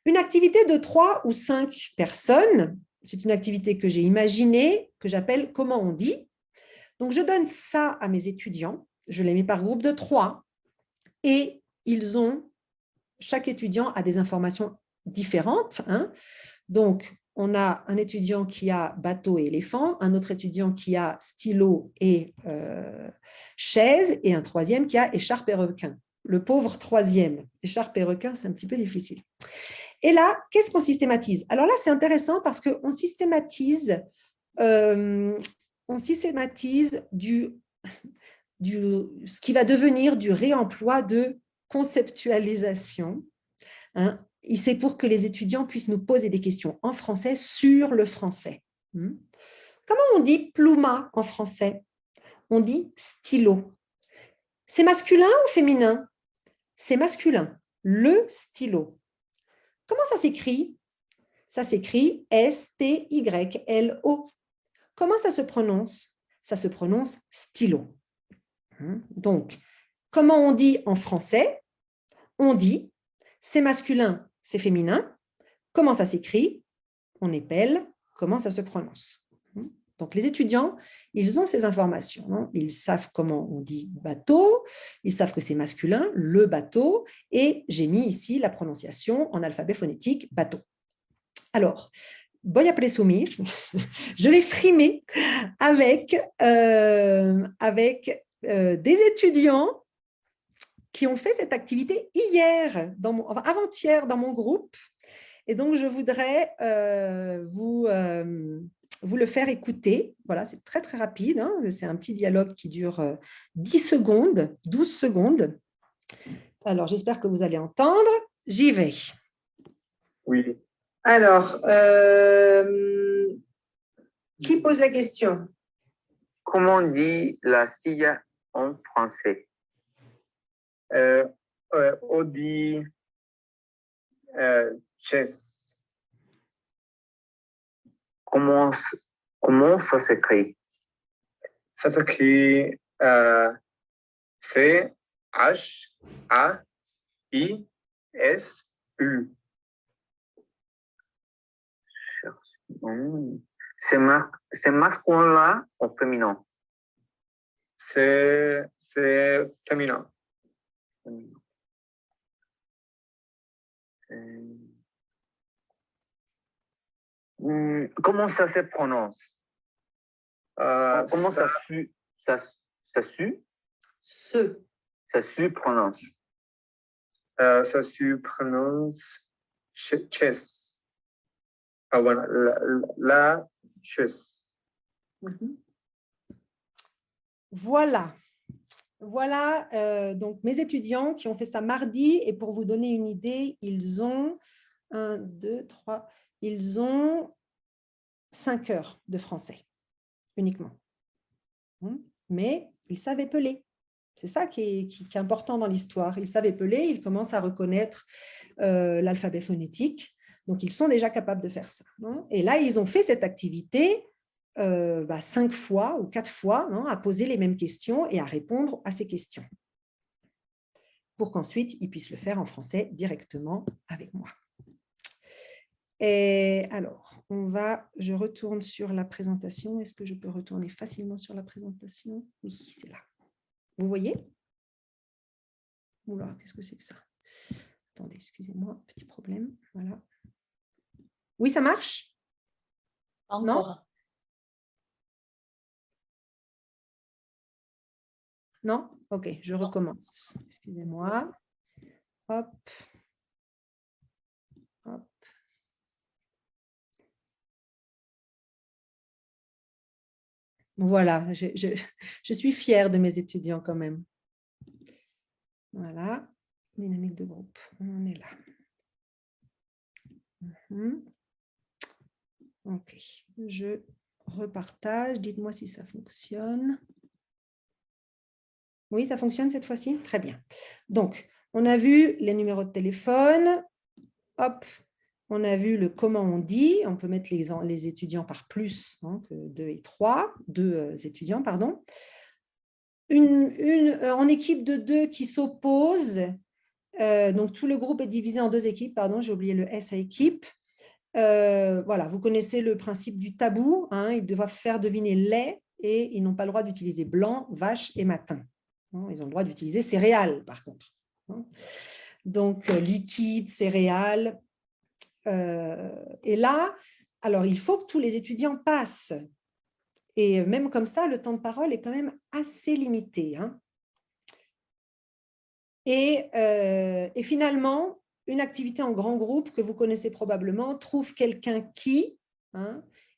Une activité de 3 ou 5 personnes, c'est une activité que j'ai imaginée, que j'appelle « Comment on dit ». Donc, je donne ça à mes étudiants, je les mets par groupe de 3 et chaque étudiant a des informations différentes. Donc, on a un étudiant qui a bateau et éléphant, un autre étudiant qui a stylo et chaise, et un troisième qui a écharpe et requin. Le pauvre troisième, écharpe et requin, c'est un petit peu difficile. Et là, qu'est-ce qu'on systématise? Alors là, c'est intéressant parce qu'on systématise, ce qui va devenir du réemploi de conceptualisation. C'est pour que les étudiants puissent nous poser des questions en français sur le français. Comment on dit pluma en français? On dit stylo. C'est masculin ou féminin? C'est masculin. Le stylo. Comment ça s'écrit? Ça s'écrit S-T-Y-L-O. Comment ça se prononce? Ça se prononce stylo. Donc, comment on dit en français? On dit, c'est masculin, c'est féminin. Comment ça s'écrit? On épelle. Comment ça se prononce? Donc, les étudiants, ils ont ces informations. Ils savent comment on dit bateau, ils savent que c'est masculin, le bateau, et j'ai mis ici la prononciation en alphabet phonétique bateau. Alors, voy a presumir, je vais frimer avec des étudiants qui ont fait cette activité avant-hier dans mon groupe. Et donc, je voudrais vous le faire écouter. Voilà, c'est très, très rapide. C'est un petit dialogue qui dure 10 secondes, 12 secondes. Alors, j'espère que vous allez entendre. J'y vais. Oui. Alors, qui pose la question? Comment on dit la silla en français? On dit chaise. Comment ça s'écrit? Ça s'écrit C-H-A-I-S-U. C'est masculin ou féminin? C'est féminin. Comment ça se prononce? Comment ça su? Ça se prononce. Ça se prononce chess. Ah, voilà, la chess. Voilà. Voilà donc mes étudiants qui ont fait ça mardi. Et pour vous donner une idée, ils ont 1, 2, 3, ils ont 5 heures de français uniquement. Mais ils savent épeler. C'est ça qui est important dans l'histoire. Ils savent épeler, ils commencent à reconnaître l'alphabet phonétique. Donc, ils sont déjà capables de faire ça. Et là, ils ont fait cette activité 5 fois ou 4 fois, à poser les mêmes questions et à répondre à ces questions, pour qu'ensuite, ils puissent le faire en français directement avec moi. Et alors, je retourne sur la présentation. Est-ce que je peux retourner facilement sur la présentation? Oui, c'est là. Vous voyez? Oula, qu'est-ce que c'est que ça? Attendez, excusez-moi, petit problème. Voilà. Oui, ça marche? Encore. Non? Ok, je recommence. Excusez-moi. Hop. Hop. Voilà, je suis fière de mes étudiants quand même. Voilà, dynamique de groupe, on en est là. Ok, je repartage, dites-moi si ça fonctionne. Oui, ça fonctionne cette fois-ci? Très bien. Donc, on a vu les numéros de téléphone. Hop, on a vu le comment on dit. On peut mettre les étudiants par plus que 2 et 3. 2 étudiants, pardon. En équipe de 2 qui s'opposent. Donc, tout le groupe est divisé en 2 équipes. Pardon, j'ai oublié le S à équipe. Voilà, vous connaissez le principe du tabou. Ils doivent faire deviner lait et ils n'ont pas le droit d'utiliser blanc, vache et matin. Ils ont le droit d'utiliser céréales, par contre. Donc, liquide, céréales. Et là, alors, il faut que tous les étudiants passent. Et même comme ça, le temps de parole est quand même assez limité. Et finalement, une activité en grand groupe que vous connaissez probablement, trouve quelqu'un qui.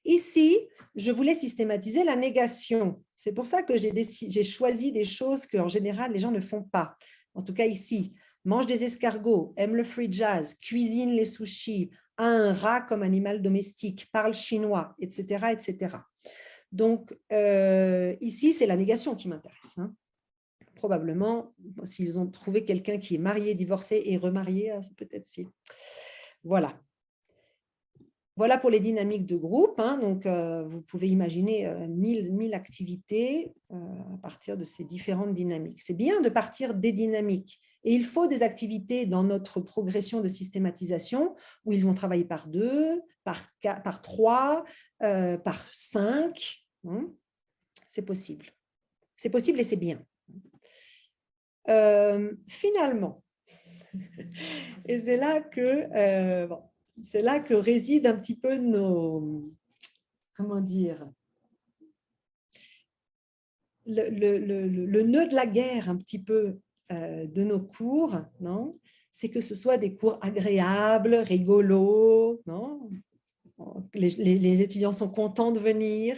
Ici, je voulais systématiser la négation. C'est pour ça que j'ai choisi des choses qu'en général, les gens ne font pas. En tout cas ici, mange des escargots, aime le free jazz, cuisine les sushis, a un rat comme animal domestique, parle chinois, etc. etc. Donc, ici, c'est la négation qui m'intéresse. Probablement, s'ils ont trouvé quelqu'un qui est marié, divorcé et remarié, c'est peut-être si. Voilà. Voilà pour les dynamiques de groupe. Donc, vous pouvez imaginer 1000 activités à partir de ces différentes dynamiques. C'est bien de partir des dynamiques. Et il faut des activités dans notre progression de systématisation où ils vont travailler par 2, par 3, par 5. C'est possible. C'est possible et c'est bien. Finalement, et c'est là que réside un petit peu nos, comment dire, le nœud de la guerre un petit peu de nos cours, non? C'est que ce soit des cours agréables, rigolos, non? Les étudiants sont contents de venir.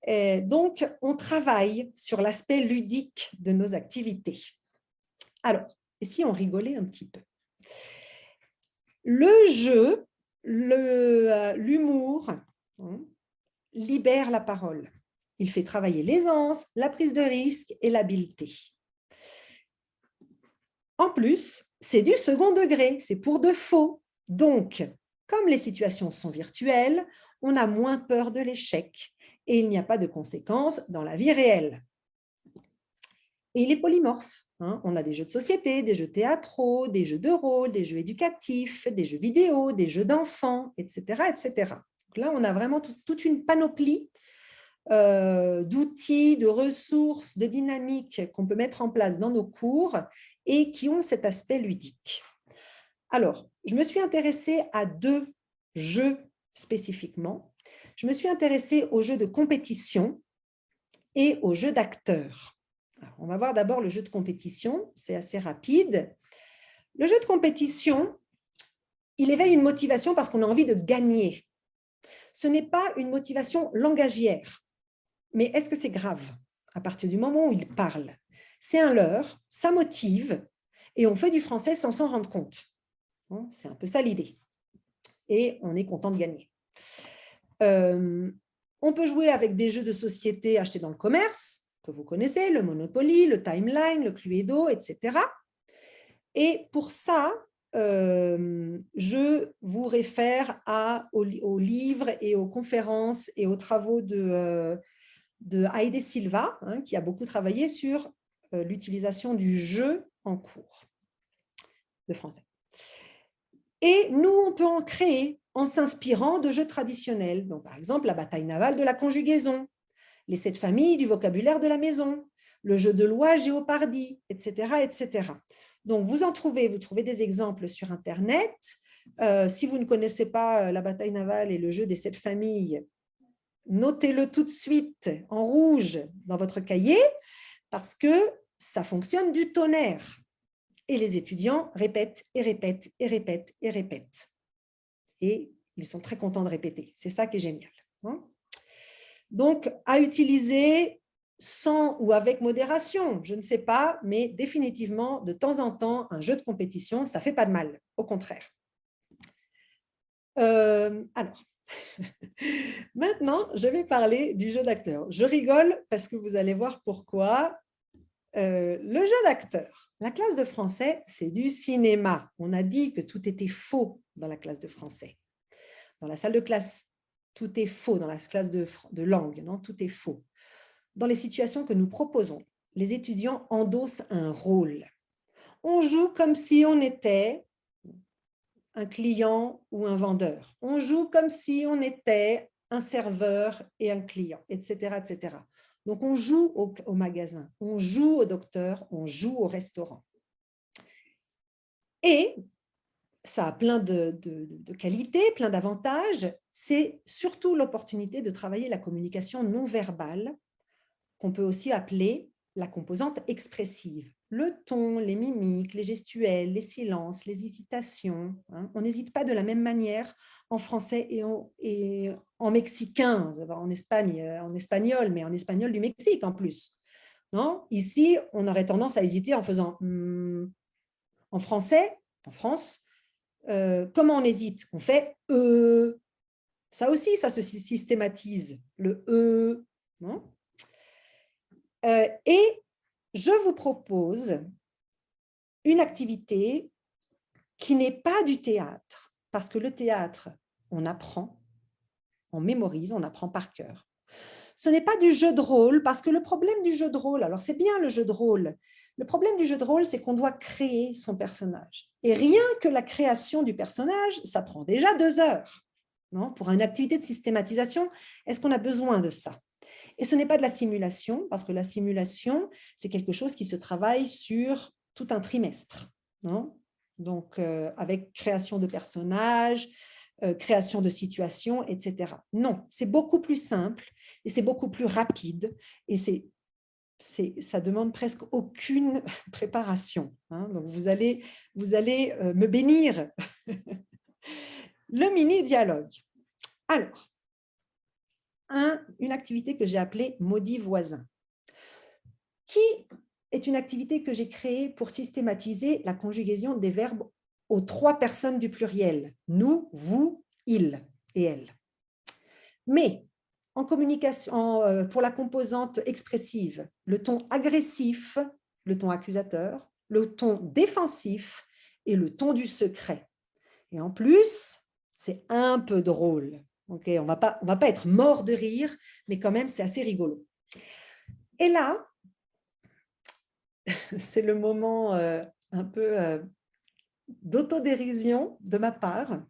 Et donc, on travaille sur l'aspect ludique de nos activités. Alors, et si on rigolait un petit peu? Le jeu, l'humour libère la parole. Il fait travailler l'aisance, la prise de risque et l'habileté. En plus, c'est du second degré, c'est pour de faux. Donc, comme les situations sont virtuelles, on a moins peur de l'échec et il n'y a pas de conséquences dans la vie réelle. Et il est polymorphe. On a des jeux de société, des jeux théâtraux, des jeux de rôle, des jeux éducatifs, des jeux vidéo, des jeux d'enfants, etc., etc. Donc là, on a vraiment toute une panoplie d'outils, de ressources, de dynamiques qu'on peut mettre en place dans nos cours et qui ont cet aspect ludique. Alors, je me suis intéressée à 2 jeux spécifiquement. Je me suis intéressée aux jeux de compétition et aux jeux d'acteurs. Alors, on va voir d'abord le jeu de compétition, c'est assez rapide. Le jeu de compétition, il éveille une motivation parce qu'on a envie de gagner. Ce n'est pas une motivation langagière, mais est-ce que c'est grave à partir du moment où il parle? C'est un leurre, ça motive, et on fait du français sans s'en rendre compte. C'est un peu ça l'idée. Et on est content de gagner. On peut jouer avec des jeux de société achetés dans le commerce, que vous connaissez, le Monopoly, le Timeline, le Cluedo, etc. Et pour ça, je vous réfère aux livres et aux conférences et aux travaux de Heide Silva, qui a beaucoup travaillé sur l'utilisation du jeu en cours de français. Et nous, on peut en créer en s'inspirant de jeux traditionnels. Donc, par exemple, la bataille navale de la conjugaison, les 7 familles du vocabulaire de la maison, le jeu de loi Géopardy, etc., etc. Donc, vous trouvez des exemples sur Internet. Si vous ne connaissez pas la bataille navale et le jeu des 7 familles, notez-le tout de suite en rouge dans votre cahier parce que ça fonctionne du tonnerre. Et les étudiants répètent et répètent et répètent et répètent. Et ils sont très contents de répéter. C'est ça qui est génial. Donc, à utiliser sans ou avec modération, je ne sais pas, mais définitivement, de temps en temps, un jeu de compétition, ça ne fait pas de mal, au contraire. Alors, maintenant, je vais parler du jeu d'acteur. Je rigole parce que vous allez voir pourquoi. Le jeu d'acteur. La classe de français, c'est du cinéma. On a dit que tout était faux dans la classe de français. Dans la salle de classe, tout est faux. Dans la classe de langue, non, tout est faux. Dans les situations que nous proposons, les étudiants endossent un rôle. On joue comme si on était un client ou un vendeur. On joue comme si on était un serveur et un client, etc., etc. Donc, on joue au magasin, on joue au docteur, on joue au restaurant. Et ça a plein de qualités, plein d'avantages. C'est surtout l'opportunité de travailler la communication non verbale, qu'on peut aussi appeler la composante expressive. Le ton, les mimiques, les gestuels, les silences, les hésitations. On n'hésite pas de la même manière en français et en mexicain, en espagnol, mais en espagnol du Mexique en plus. Non, ici, on aurait tendance à hésiter en faisant en français, en France, comment on hésite? On fait ça aussi, ça se systématise, le non? Et je vous propose une activité qui n'est pas du théâtre, parce que le théâtre, on apprend, on mémorise, on apprend par cœur. Ce n'est pas du jeu de rôle, parce que le problème du jeu de rôle, alors c'est bien le jeu de rôle, le problème du jeu de rôle, c'est qu'on doit créer son personnage. Et rien que la création du personnage, ça prend déjà 2 heures. Non? Pour une activité de systématisation, est-ce qu'on a besoin de ça? Et ce n'est pas de la simulation, parce que la simulation, c'est quelque chose qui se travaille sur tout un trimestre. Non? Donc, avec création de personnages, création de situations, etc. Non, c'est beaucoup plus simple et c'est beaucoup plus rapide et ça demande presque aucune préparation. Donc, vous allez me bénir. Le mini-dialogue. Alors, une activité que j'ai appelée « Maudit voisin », qui est une activité que j'ai créée pour systématiser la conjugaison des verbes aux 3 personnes du pluriel, nous, vous, il et elle. Mais en communication, pour la composante expressive, le ton agressif, le ton accusateur, le ton défensif et le ton du secret. Et en plus, c'est un peu drôle. Okay, on va pas être mort de rire, mais quand même, c'est assez rigolo. Et là, c'est le moment un peu d'autodérision de ma part.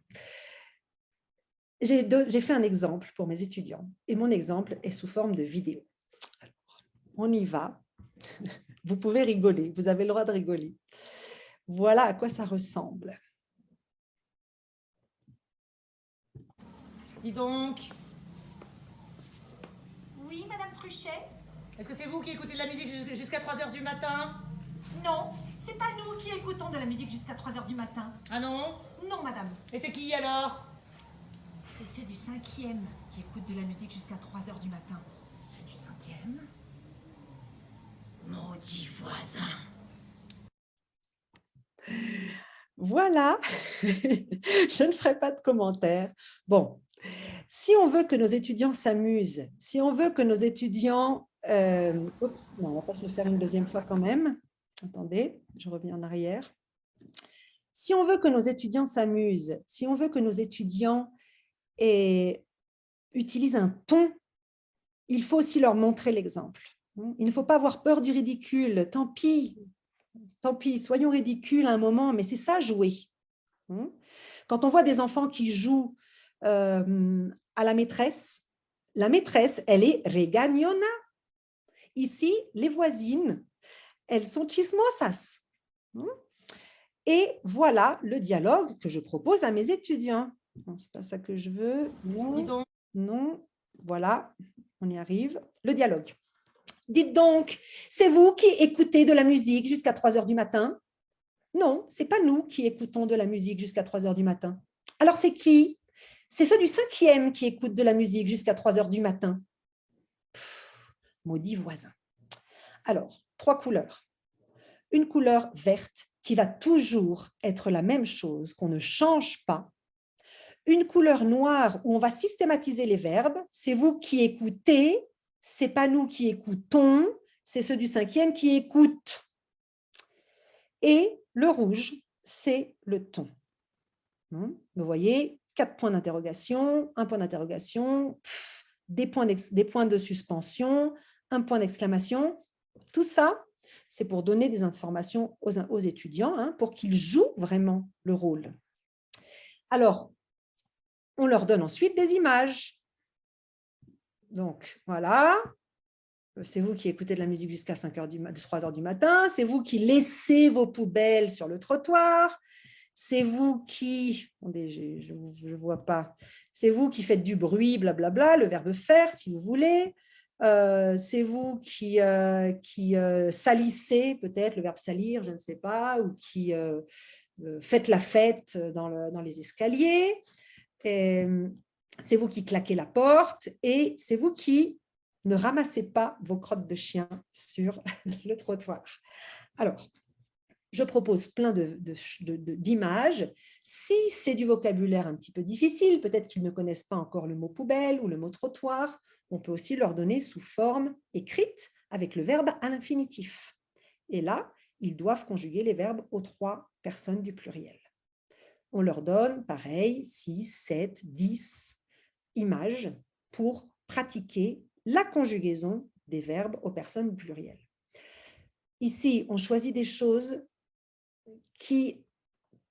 J'ai fait un exemple pour mes étudiants et mon exemple est sous forme de vidéo. Alors, on y va. Vous pouvez rigoler, vous avez le droit de rigoler. Voilà à quoi ça ressemble. Dis donc. Oui, Madame Truchet. Est-ce que c'est vous qui écoutez de la musique jusqu'à 3 heures du matin? Non, c'est pas nous qui écoutons de la musique jusqu'à 3 heures du matin. Ah non? Non, madame. Et c'est qui alors? C'est ceux du 5e qui écoutent de la musique jusqu'à 3 heures du matin. Ceux du 5e? Maudit voisin. Voilà, je ne ferai pas de commentaires. Bon, si on veut que nos étudiants s'amusent, si on veut que nos étudiants... oups, non, on ne va pas se le faire une deuxième fois quand même. Attendez, je reviens en arrière. Si on veut que nos étudiants s'amusent, si on veut que nos étudiants utilisent un ton, il faut aussi leur montrer l'exemple. Il ne faut pas avoir peur du ridicule. Tant pis, soyons ridicules à un moment, mais c'est ça, jouer. Quand on voit des enfants qui jouent à la maîtresse, elle est regañona. Ici, les voisines, elles sont chismosas. Et voilà le dialogue que je propose à mes étudiants. Non, ce n'est pas ça que je veux. Non, non, voilà, on y arrive. Le dialogue. Dites donc, c'est vous qui écoutez de la musique jusqu'à 3 heures du matin? Non, ce n'est pas nous qui écoutons de la musique jusqu'à 3 heures du matin. Alors, c'est qui? C'est ceux du 5e qui écoutent de la musique jusqu'à 3 heures du matin. Maudit voisin. Alors, 3 couleurs. Une couleur verte qui va toujours être la même chose, qu'on ne change pas. Une couleur noire où on va systématiser les verbes. C'est vous qui écoutez, c'est pas nous qui écoutons, c'est ceux du 5e qui écoutent. Et le rouge, c'est le ton. Vous voyez, 4 points d'interrogation, 1 point d'interrogation, des points de suspension, 1 point d'exclamation. Tout ça, c'est pour donner des informations aux étudiants, pour qu'ils jouent vraiment le rôle. Alors, on leur donne ensuite des images. Donc, voilà. C'est vous qui écoutez de la musique jusqu'à 3 heures du matin. C'est vous qui laissez vos poubelles sur le trottoir. C'est vous qui... Attendez, je ne vois pas. C'est vous qui faites du bruit, blablabla, le verbe faire, si vous voulez. C'est vous qui salissez, peut-être, le verbe salir, je ne sais pas, ou qui faites la fête dans les escaliers. C'est vous qui claquez la porte et c'est vous qui ne ramassez pas vos crottes de chien sur le trottoir. Alors, je propose plein d'images. Si c'est du vocabulaire un petit peu difficile, peut-être qu'ils ne connaissent pas encore le mot poubelle ou le mot trottoir, on peut aussi leur donner sous forme écrite avec le verbe à l'infinitif. Et là, ils doivent conjuguer les verbes aux 3 personnes du pluriel. On leur donne, pareil, 6, 7, 10 images pour pratiquer la conjugaison des verbes aux personnes plurielles. Ici, on choisit des choses qui,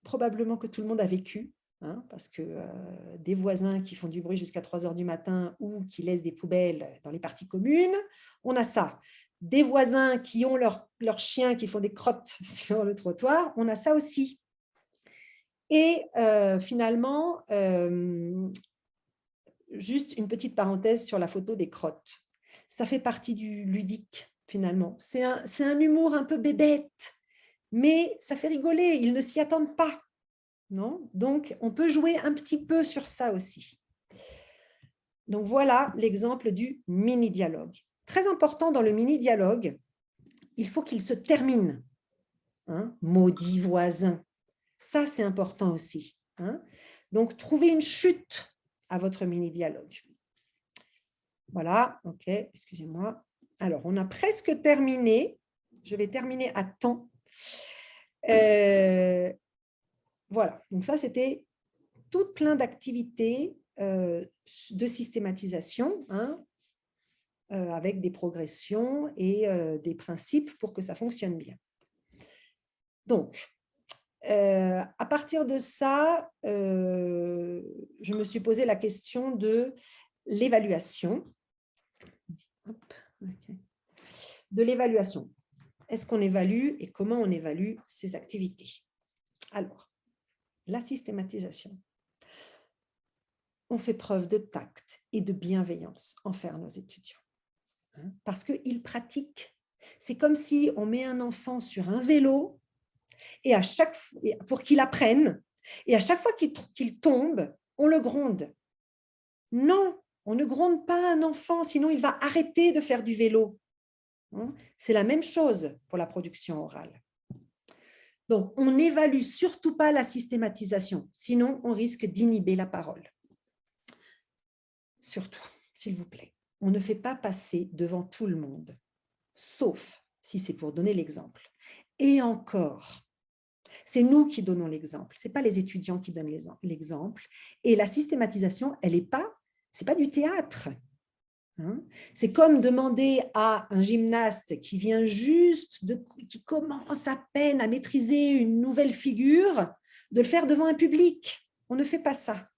probablement que tout le monde a vécu, parce que des voisins qui font du bruit jusqu'à 3 heures du matin ou qui laissent des poubelles dans les parties communes, on a ça. Des voisins qui ont leurs chiens qui font des crottes sur le trottoir, on a ça aussi. Et finalement, juste une petite parenthèse sur la photo des crottes. Ça fait partie du ludique, finalement. C'est un humour un peu bébête, mais ça fait rigoler, ils ne s'y attendent pas. Non ? Donc, on peut jouer un petit peu sur ça aussi. Donc, voilà l'exemple du mini-dialogue. Très important dans le mini-dialogue, il faut qu'il se termine. Maudit voisin. Ça, c'est important aussi. Donc, trouvez une chute à votre mini-dialogue. Voilà, ok, excusez-moi. Alors, on a presque terminé. Je vais terminer à temps. Voilà, donc ça, c'était tout plein d'activités de systématisation, avec des progressions et des principes pour que ça fonctionne bien. Donc, à partir de ça, je me suis posé la question de l'évaluation. De l'évaluation. Est-ce qu'on évalue et comment on évalue ces activités? Alors, la systématisation. On fait preuve de tact et de bienveillance envers nos étudiants. hein, parce qu'il pratique. C'est comme si on met un enfant sur un vélo et pour qu'il apprenne, et à chaque fois qu'il tombe, on le gronde. Non, on ne gronde pas un enfant, sinon il va arrêter de faire du vélo. C'est la même chose pour la production orale. Donc, on n'évalue surtout pas la systématisation, sinon on risque d'inhiber la parole. Surtout, s'il vous plaît, on ne fait pas passer devant tout le monde, sauf si c'est pour donner l'exemple. Et encore, c'est nous qui donnons l'exemple, ce n'est pas les étudiants qui donnent l'exemple. Et la systématisation, c'est pas du théâtre. Hein? C'est comme demander à un gymnaste qui vient qui commence à peine à maîtriser une nouvelle figure, de le faire devant un public. On ne fait pas ça.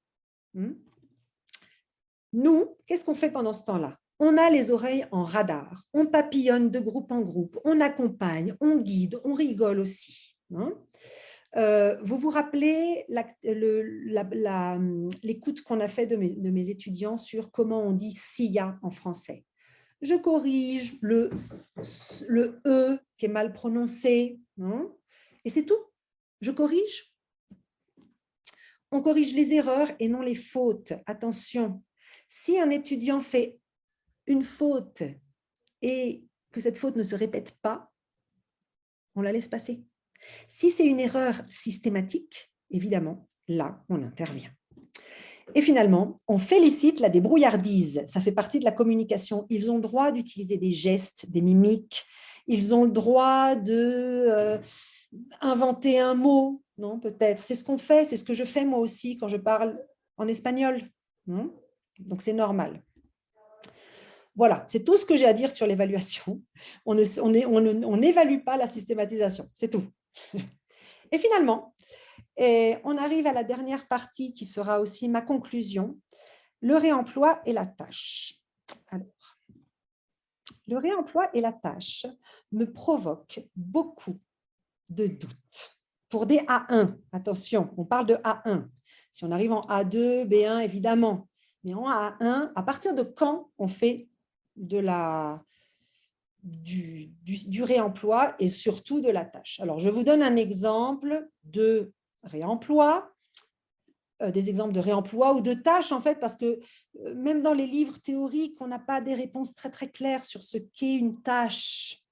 Nous, qu'est-ce qu'on fait pendant ce temps-là? On a les oreilles en radar, on papillonne de groupe en groupe, on accompagne, on guide, on rigole aussi. Vous vous rappelez l'écoute qu'on a fait de mes étudiants sur comment on dit « SIA » en français. Je corrige le « e » qui est mal prononcé, et c'est tout. Je corrige. On corrige les erreurs et non les fautes. Attention, si un étudiant fait une faute et que cette faute ne se répète pas, on la laisse passer. Si c'est une erreur systématique, évidemment, là, on intervient. Et finalement, on félicite la débrouillardise. Ça fait partie de la communication. Ils ont le droit d'utiliser des gestes, des mimiques. Ils ont le droit d'inventer un mot, non, peut-être. C'est ce qu'on fait, c'est ce que je fais moi aussi quand je parle en espagnol. Non? Donc, c'est normal. Voilà, c'est tout ce que j'ai à dire sur l'évaluation. On n'évalue pas la systématisation, c'est tout. Et finalement, on arrive à la dernière partie qui sera aussi ma conclusion, le réemploi et la tâche. Alors, le réemploi et la tâche me provoquent beaucoup de doutes. Pour des A1, attention, on parle de A1. Si on arrive en A2, B1, évidemment. Mais en A1, à partir de quand on fait du réemploi et surtout de la tâche? Alors, je vous donne un exemple de réemploi, des exemples de réemploi ou de tâche, en fait, parce que même dans les livres théoriques, on n'a pas des réponses très, très claires sur ce qu'est une tâche.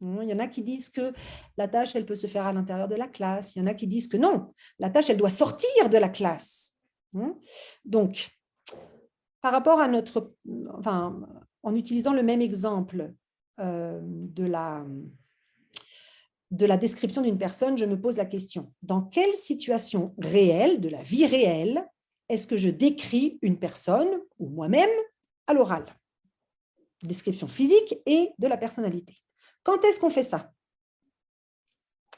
Il y en a qui disent que la tâche, elle peut se faire à l'intérieur de la classe. Il y en a qui disent que non, la tâche, elle doit sortir de la classe. Donc, par rapport à en utilisant le même exemple de la description d'une personne, je me pose la question, dans quelle situation réelle, de la vie réelle, est-ce que je décris une personne ou moi-même à l'oral? Description physique et de la personnalité. Quand est-ce qu'on fait ça?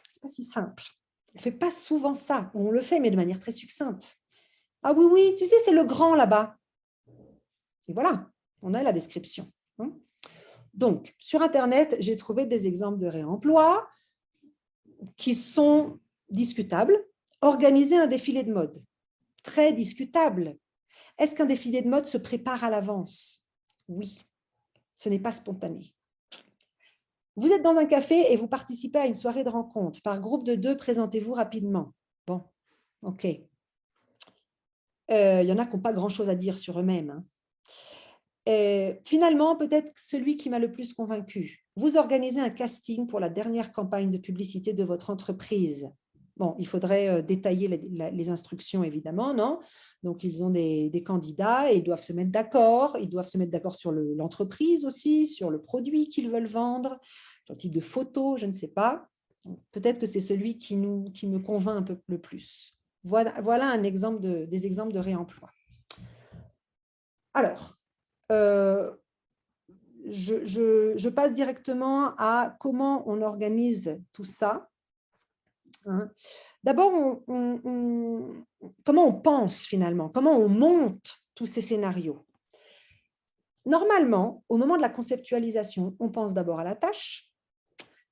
Ce n'est pas si simple. On ne fait pas souvent ça. On le fait, mais de manière très succincte. Ah oui, oui, tu sais, c'est le grand là-bas. Et voilà, on a la description. Donc, sur Internet, j'ai trouvé des exemples de réemploi qui sont discutables. Organiser un défilé de mode, très discutable. Est-ce qu'un défilé de mode se prépare à l'avance? Oui, ce n'est pas spontané. Vous êtes dans un café et vous participez à une soirée de rencontre. Par groupe de 2, présentez-vous rapidement. Bon, ok. Il y en a qui n'ont pas grand-chose à dire sur eux-mêmes. Finalement, peut-être celui qui m'a le plus convaincu. Vous organisez un casting pour la dernière campagne de publicité de votre entreprise. Bon, il faudrait détailler les instructions, évidemment, non? Donc, ils ont des candidats et ils doivent se mettre d'accord. Ils doivent se mettre d'accord sur l'entreprise aussi, sur le produit qu'ils veulent vendre, sur le type de photo, je ne sais pas. Peut-être que c'est celui qui me convainc un peu le plus. Voilà un exemple des exemples de réemploi. Alors, je passe directement à comment on organise tout ça. D'abord, comment on pense finalement, comment on monte tous ces scénarios. Normalement, au moment de la conceptualisation, on pense d'abord à la tâche,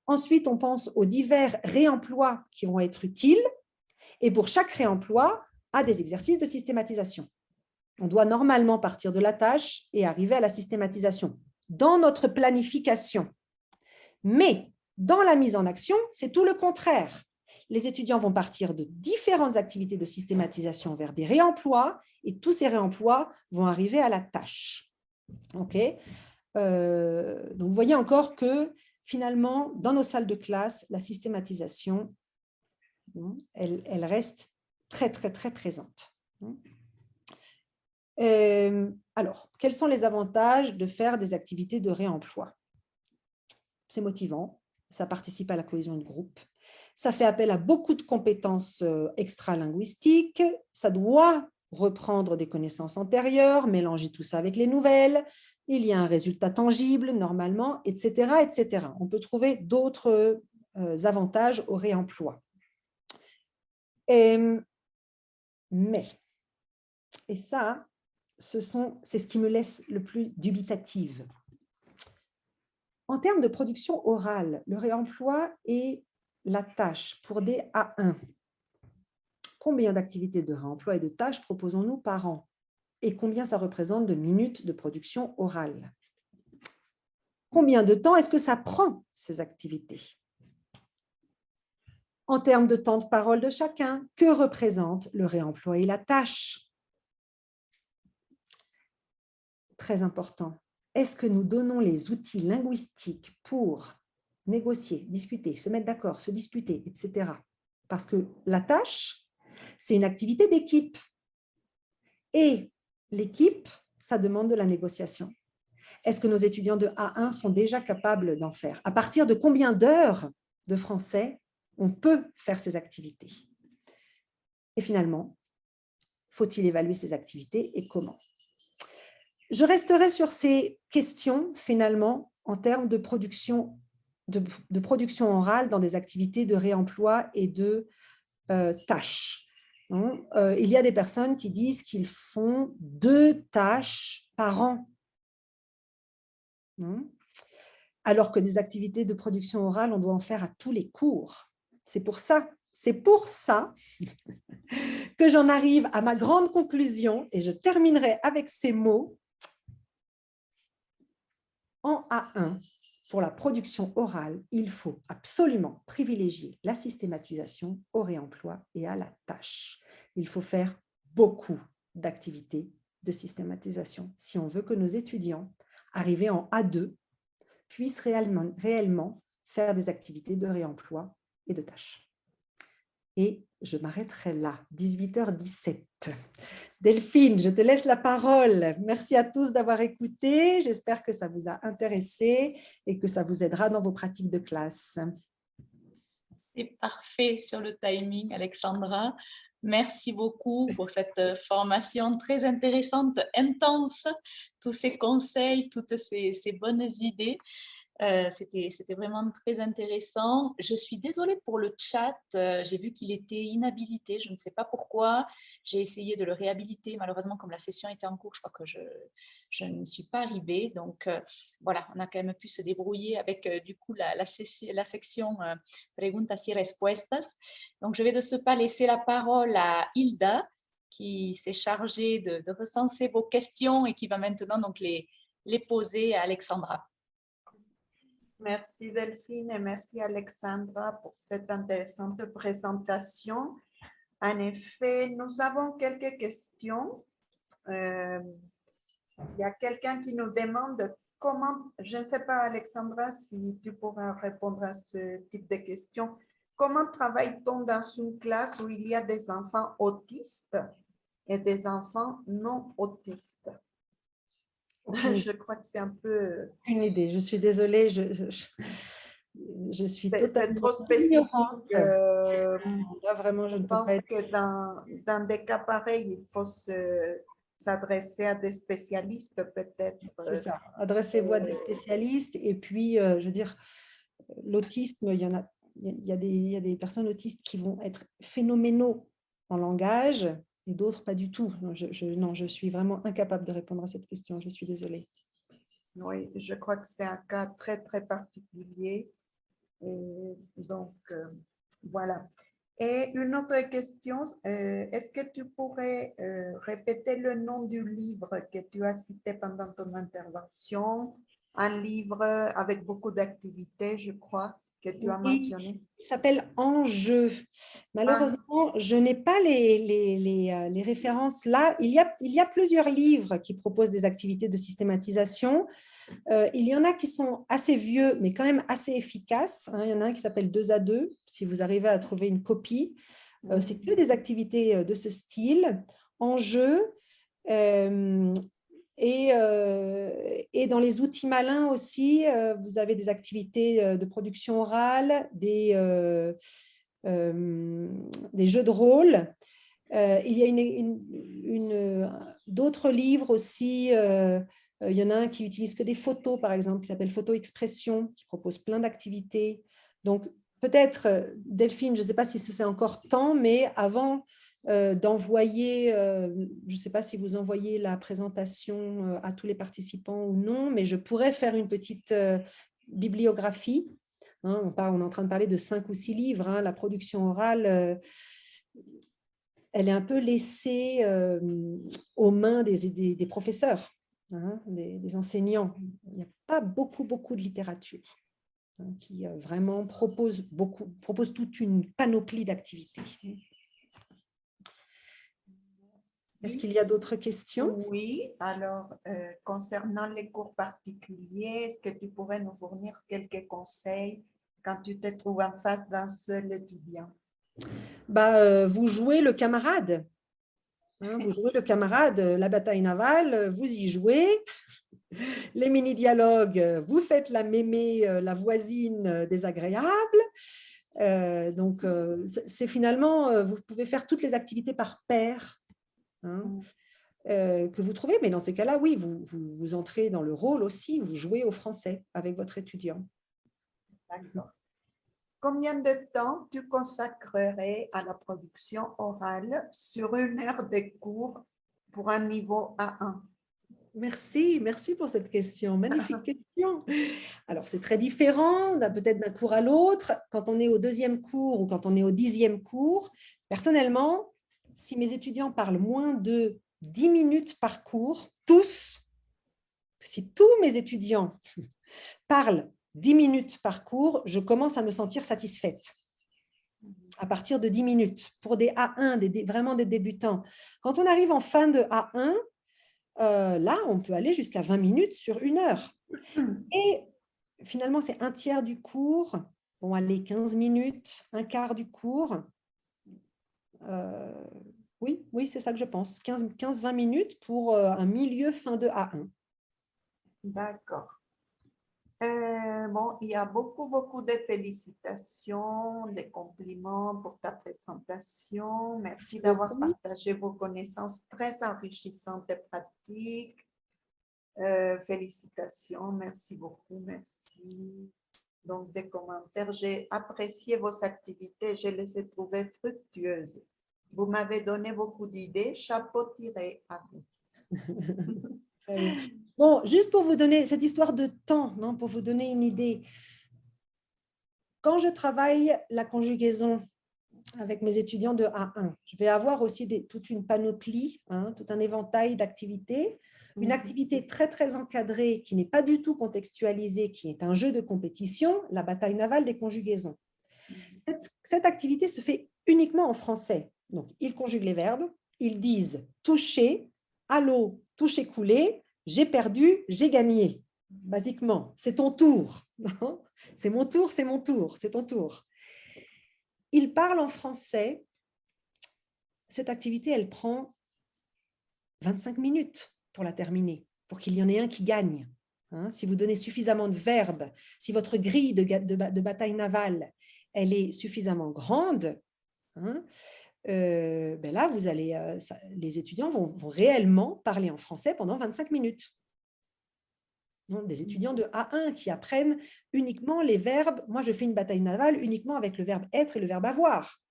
ensuite on pense aux divers réemplois qui vont être utiles, et pour chaque réemploi, à des exercices de systématisation. On doit normalement partir de la tâche et arriver à la systématisation, dans notre planification. Mais dans la mise en action, c'est tout le contraire. Les étudiants vont partir de différentes activités de systématisation vers des réemplois et tous ces réemplois vont arriver à la tâche. Ok. Donc, vous voyez encore que finalement, dans nos salles de classe, la systématisation, elle reste très, très, très présente. Alors, quels sont les avantages de faire des activités de réemploi? C'est motivant, ça participe à la cohésion de groupe, ça fait appel à beaucoup de compétences extra-linguistiques, ça doit reprendre des connaissances antérieures, mélanger tout ça avec les nouvelles, il y a un résultat tangible normalement, etc., etc. On peut trouver d'autres avantages au réemploi. Mais, et ça, c'est ce qui me laisse le plus dubitative. En termes de production orale, le réemploi est la tâche pour des A1. Combien d'activités de réemploi et de tâches proposons-nous par an? Et combien ça représente de minutes de production orale? Combien de temps est-ce que ça prend, ces activités? En termes de temps de parole de chacun, que représente le réemploi et la tâche? Très important. Est-ce que nous donnons les outils linguistiques pour négocier, discuter, se mettre d'accord, se disputer, etc. Parce que la tâche, c'est une activité d'équipe. Et l'équipe, ça demande de la négociation. Est-ce que nos étudiants de A1 sont déjà capables d'en faire? À partir de combien d'heures de français on peut faire ces activités? Et finalement, faut-il évaluer ces activités et comment? Je resterai sur ces questions, finalement, en termes de production orale dans des activités de réemploi et de tâches. Il y a des personnes qui disent qu'ils font 2 tâches par an. Alors que des activités de production orale, on doit en faire à tous les cours. C'est pour ça que j'en arrive à ma grande conclusion, et je terminerai avec ces mots. En A1, pour la production orale, il faut absolument privilégier la systématisation au réemploi et à la tâche. Il faut faire beaucoup d'activités de systématisation si on veut que nos étudiants, arrivés en A2, puissent réellement faire des activités de réemploi et de tâches. Et je m'arrêterai là, 18h17. Delphine, je te laisse la parole. Merci à tous d'avoir écouté. J'espère que ça vous a intéressé et que ça vous aidera dans vos pratiques de classe. C'est parfait sur le timing, Alexandra. Merci beaucoup pour cette formation très intéressante, intense, tous ces conseils, toutes ces bonnes idées. C'était vraiment très intéressant. Je suis désolée pour le chat. J'ai vu qu'il était inhabilité. Je ne sais pas pourquoi. J'ai essayé de le réhabiliter. Malheureusement, comme la session était en cours, je crois que je ne suis pas arrivée. Donc, voilà, on a quand même pu se débrouiller avec du coup la section Preguntas y Respuestas. Donc, je vais de ce pas laisser la parole à Hilda, qui s'est chargée de recenser vos questions et qui va maintenant donc les poser à Alexandra. Merci Delphine et merci Alexandra pour cette intéressante présentation. En effet, nous avons quelques questions. Il y a quelqu'un qui nous demande comment, je ne sais pas Alexandra si tu pourras répondre à ce type de questions, comment travaille-t-on dans une classe où il y a des enfants autistes et des enfants non autistes? Je crois que c'est un peu... Une idée, je suis désolée, je suis totalement trop spécifique. Là, vraiment, je ne peux pas être... que dans des cas pareils, il faut s'adresser à des spécialistes peut-être. C'est ça, adressez-vous à des spécialistes. Et puis, je veux dire, l'autisme, il y a des personnes autistes qui vont être phénoménaux en langage et d'autres pas du tout. Non, je suis vraiment incapable de répondre à cette question. Je suis désolée. Oui, je crois que c'est un cas très, très particulier. Et donc, voilà. Et une autre question, est-ce que tu pourrais répéter le nom du livre que tu as cité pendant ton intervention un livre avec beaucoup d'activités, je crois, que tu as Oui, mentionné. il s'appelle Enjeu. Malheureusement, je n'ai pas les références là. Il y a plusieurs livres qui proposent des activités de systématisation. Il y en a qui sont assez vieux, mais quand même assez efficaces. Il y en a un qui s'appelle 2 à 2, si vous arrivez à trouver une copie. C'est que des activités de ce style, Enjeu. Et dans les outils malins aussi, vous avez des activités de production orale, des jeux de rôle. Il y a d'autres livres aussi. Il y en a un qui utilise que des photos, par exemple, qui s'appelle Photo Expression, qui propose plein d'activités. Donc, peut-être, Delphine, je ne sais pas si c'est encore temps, mais avant d'envoyer, je ne sais pas si vous envoyez la présentation à tous les participants ou non, mais je pourrais faire une petite bibliographie. On est en train de parler de 5 ou 6 livres. La production orale, elle est un peu laissée aux mains des professeurs, des enseignants. Il n'y a pas beaucoup de littérature qui vraiment propose toute une panoplie d'activités. Est-ce qu'il y a d'autres questions? Oui, alors concernant les cours particuliers, est-ce que tu pourrais nous fournir quelques conseils quand tu te trouves en face d'un seul étudiant? Vous jouez le camarade. Vous jouez le camarade, la bataille navale, vous y jouez. Les mini-dialogues, vous faites la mémé, la voisine désagréable. Donc, c'est finalement, vous pouvez faire toutes les activités par paire que vous trouvez. Mais dans ces cas-là, oui, vous entrez dans le rôle aussi, vous jouez au français avec votre étudiant. D'accord. Combien de temps tu consacrerais à la production orale sur 1 heure de cours pour un niveau A1? Merci pour cette question. Magnifique question. Alors, c'est très différent, peut-être d'un cours à l'autre. Quand on est au 2e cours ou quand on est au 10e cours, personnellement, si mes étudiants parlent moins de 10 minutes par cours, si tous mes étudiants parlent 10 minutes par cours, je commence à me sentir satisfaite. À partir de 10 minutes, pour des A1, vraiment des débutants. Quand on arrive en fin de A1, là, on peut aller jusqu'à 20 minutes sur 1 heure. Et finalement, c'est 1/3 du cours. Bon, allez, 15 minutes, 1/4 du cours. Oui, c'est ça que je pense. 15-20 minutes pour un milieu fin de A1. D'accord. Bon, il y a beaucoup de félicitations, des compliments pour ta présentation. Merci d'avoir partagé vos connaissances très enrichissantes et pratiques. Félicitations, merci beaucoup, merci. Donc, des commentaires, j'ai apprécié vos activités, je les ai trouvées fructueuses. Vous m'avez donné beaucoup d'idées, chapeau tiré à vous. Bon, juste pour vous donner cette histoire de temps, pour vous donner une idée. Quand je travaille la conjugaison avec mes étudiants de A1, je vais avoir aussi toute une panoplie, tout un éventail d'activités. Une activité très encadrée qui n'est pas du tout contextualisée, qui est un jeu de compétition, la bataille navale des conjugaisons. Cette activité se fait uniquement en français. Donc, ils conjuguent les verbes, ils disent toucher, à l'eau, toucher, couler, j'ai perdu, j'ai gagné. Basiquement, c'est ton tour. C'est mon tour, c'est mon tour, c'est ton tour. Ils parlent en français. Cette activité, elle prend 25 minutes pour la terminer, pour qu'il y en ait un qui gagne. Si vous donnez suffisamment de verbes, si votre grille de bataille navale, elle est suffisamment grande, là, les étudiants vont réellement parler en français pendant 25 minutes. Des étudiants de A1 qui apprennent uniquement les verbes. Moi, je fais une bataille navale uniquement avec le verbe être et le verbe avoir.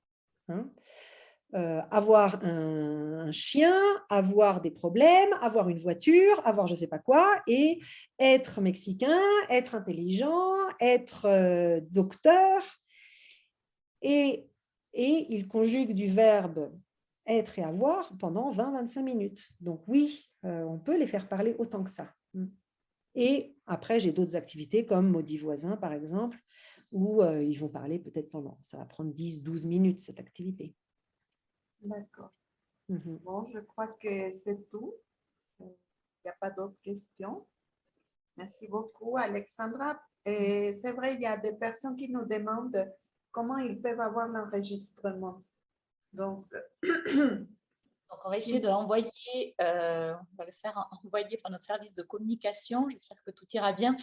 Avoir un chien, avoir des problèmes, avoir une voiture, avoir je ne sais pas quoi, et être mexicain, être intelligent, être docteur. Et il conjugue du verbe être et avoir pendant 20-25 minutes. Donc oui, on peut les faire parler autant que ça. Et après, j'ai d'autres activités comme Maudit voisin, par exemple, où ils vont parler peut-être pendant, ça va prendre 10-12 minutes, cette activité. D'accord. Mhm. Bon, je crois que c'est tout. Il n'y a pas d'autres questions. Merci beaucoup, Alexandra. Et c'est vrai, il y a des personnes qui nous demandent comment ils peuvent avoir l'enregistrement. Donc, Donc, on va essayer de l'envoyer, on va le faire envoyer par notre service de communication. J'espère que tout ira bien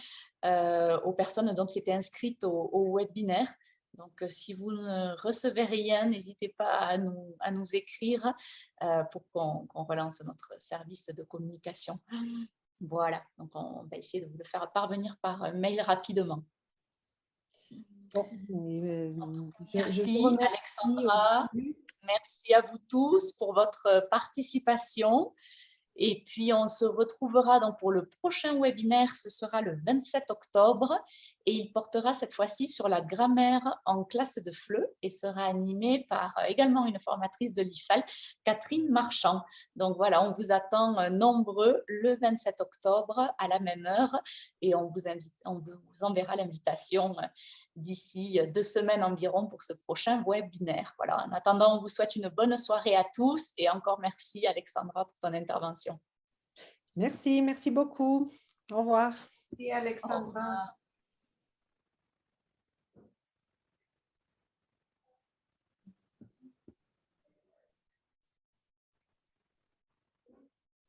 aux personnes donc, qui étaient inscrites au webinaire. Donc, si vous ne recevez rien, n'hésitez pas à nous écrire pour qu'on relance notre service de communication. Voilà, donc on va essayer de vous le faire parvenir par mail rapidement. Bon, je vous Merci remercie Alexandra, aussi. merci à vous tous pour votre participation. Et puis, on se retrouvera donc pour le prochain webinaire, ce sera le 27 octobre et il portera cette fois-ci sur la grammaire en classe de FLE et sera animé par également une formatrice de l'IFAL, Catherine Marchand. Donc voilà, on vous attend nombreux le 27 octobre à la même heure et on vous enverra l'invitation d'ici 2 semaines environ pour ce prochain webinaire. Voilà, en attendant, on vous souhaite une bonne soirée à tous et encore merci Alexandra pour ton intervention. Merci beaucoup. Au revoir. merci, Alexandra. Au revoir.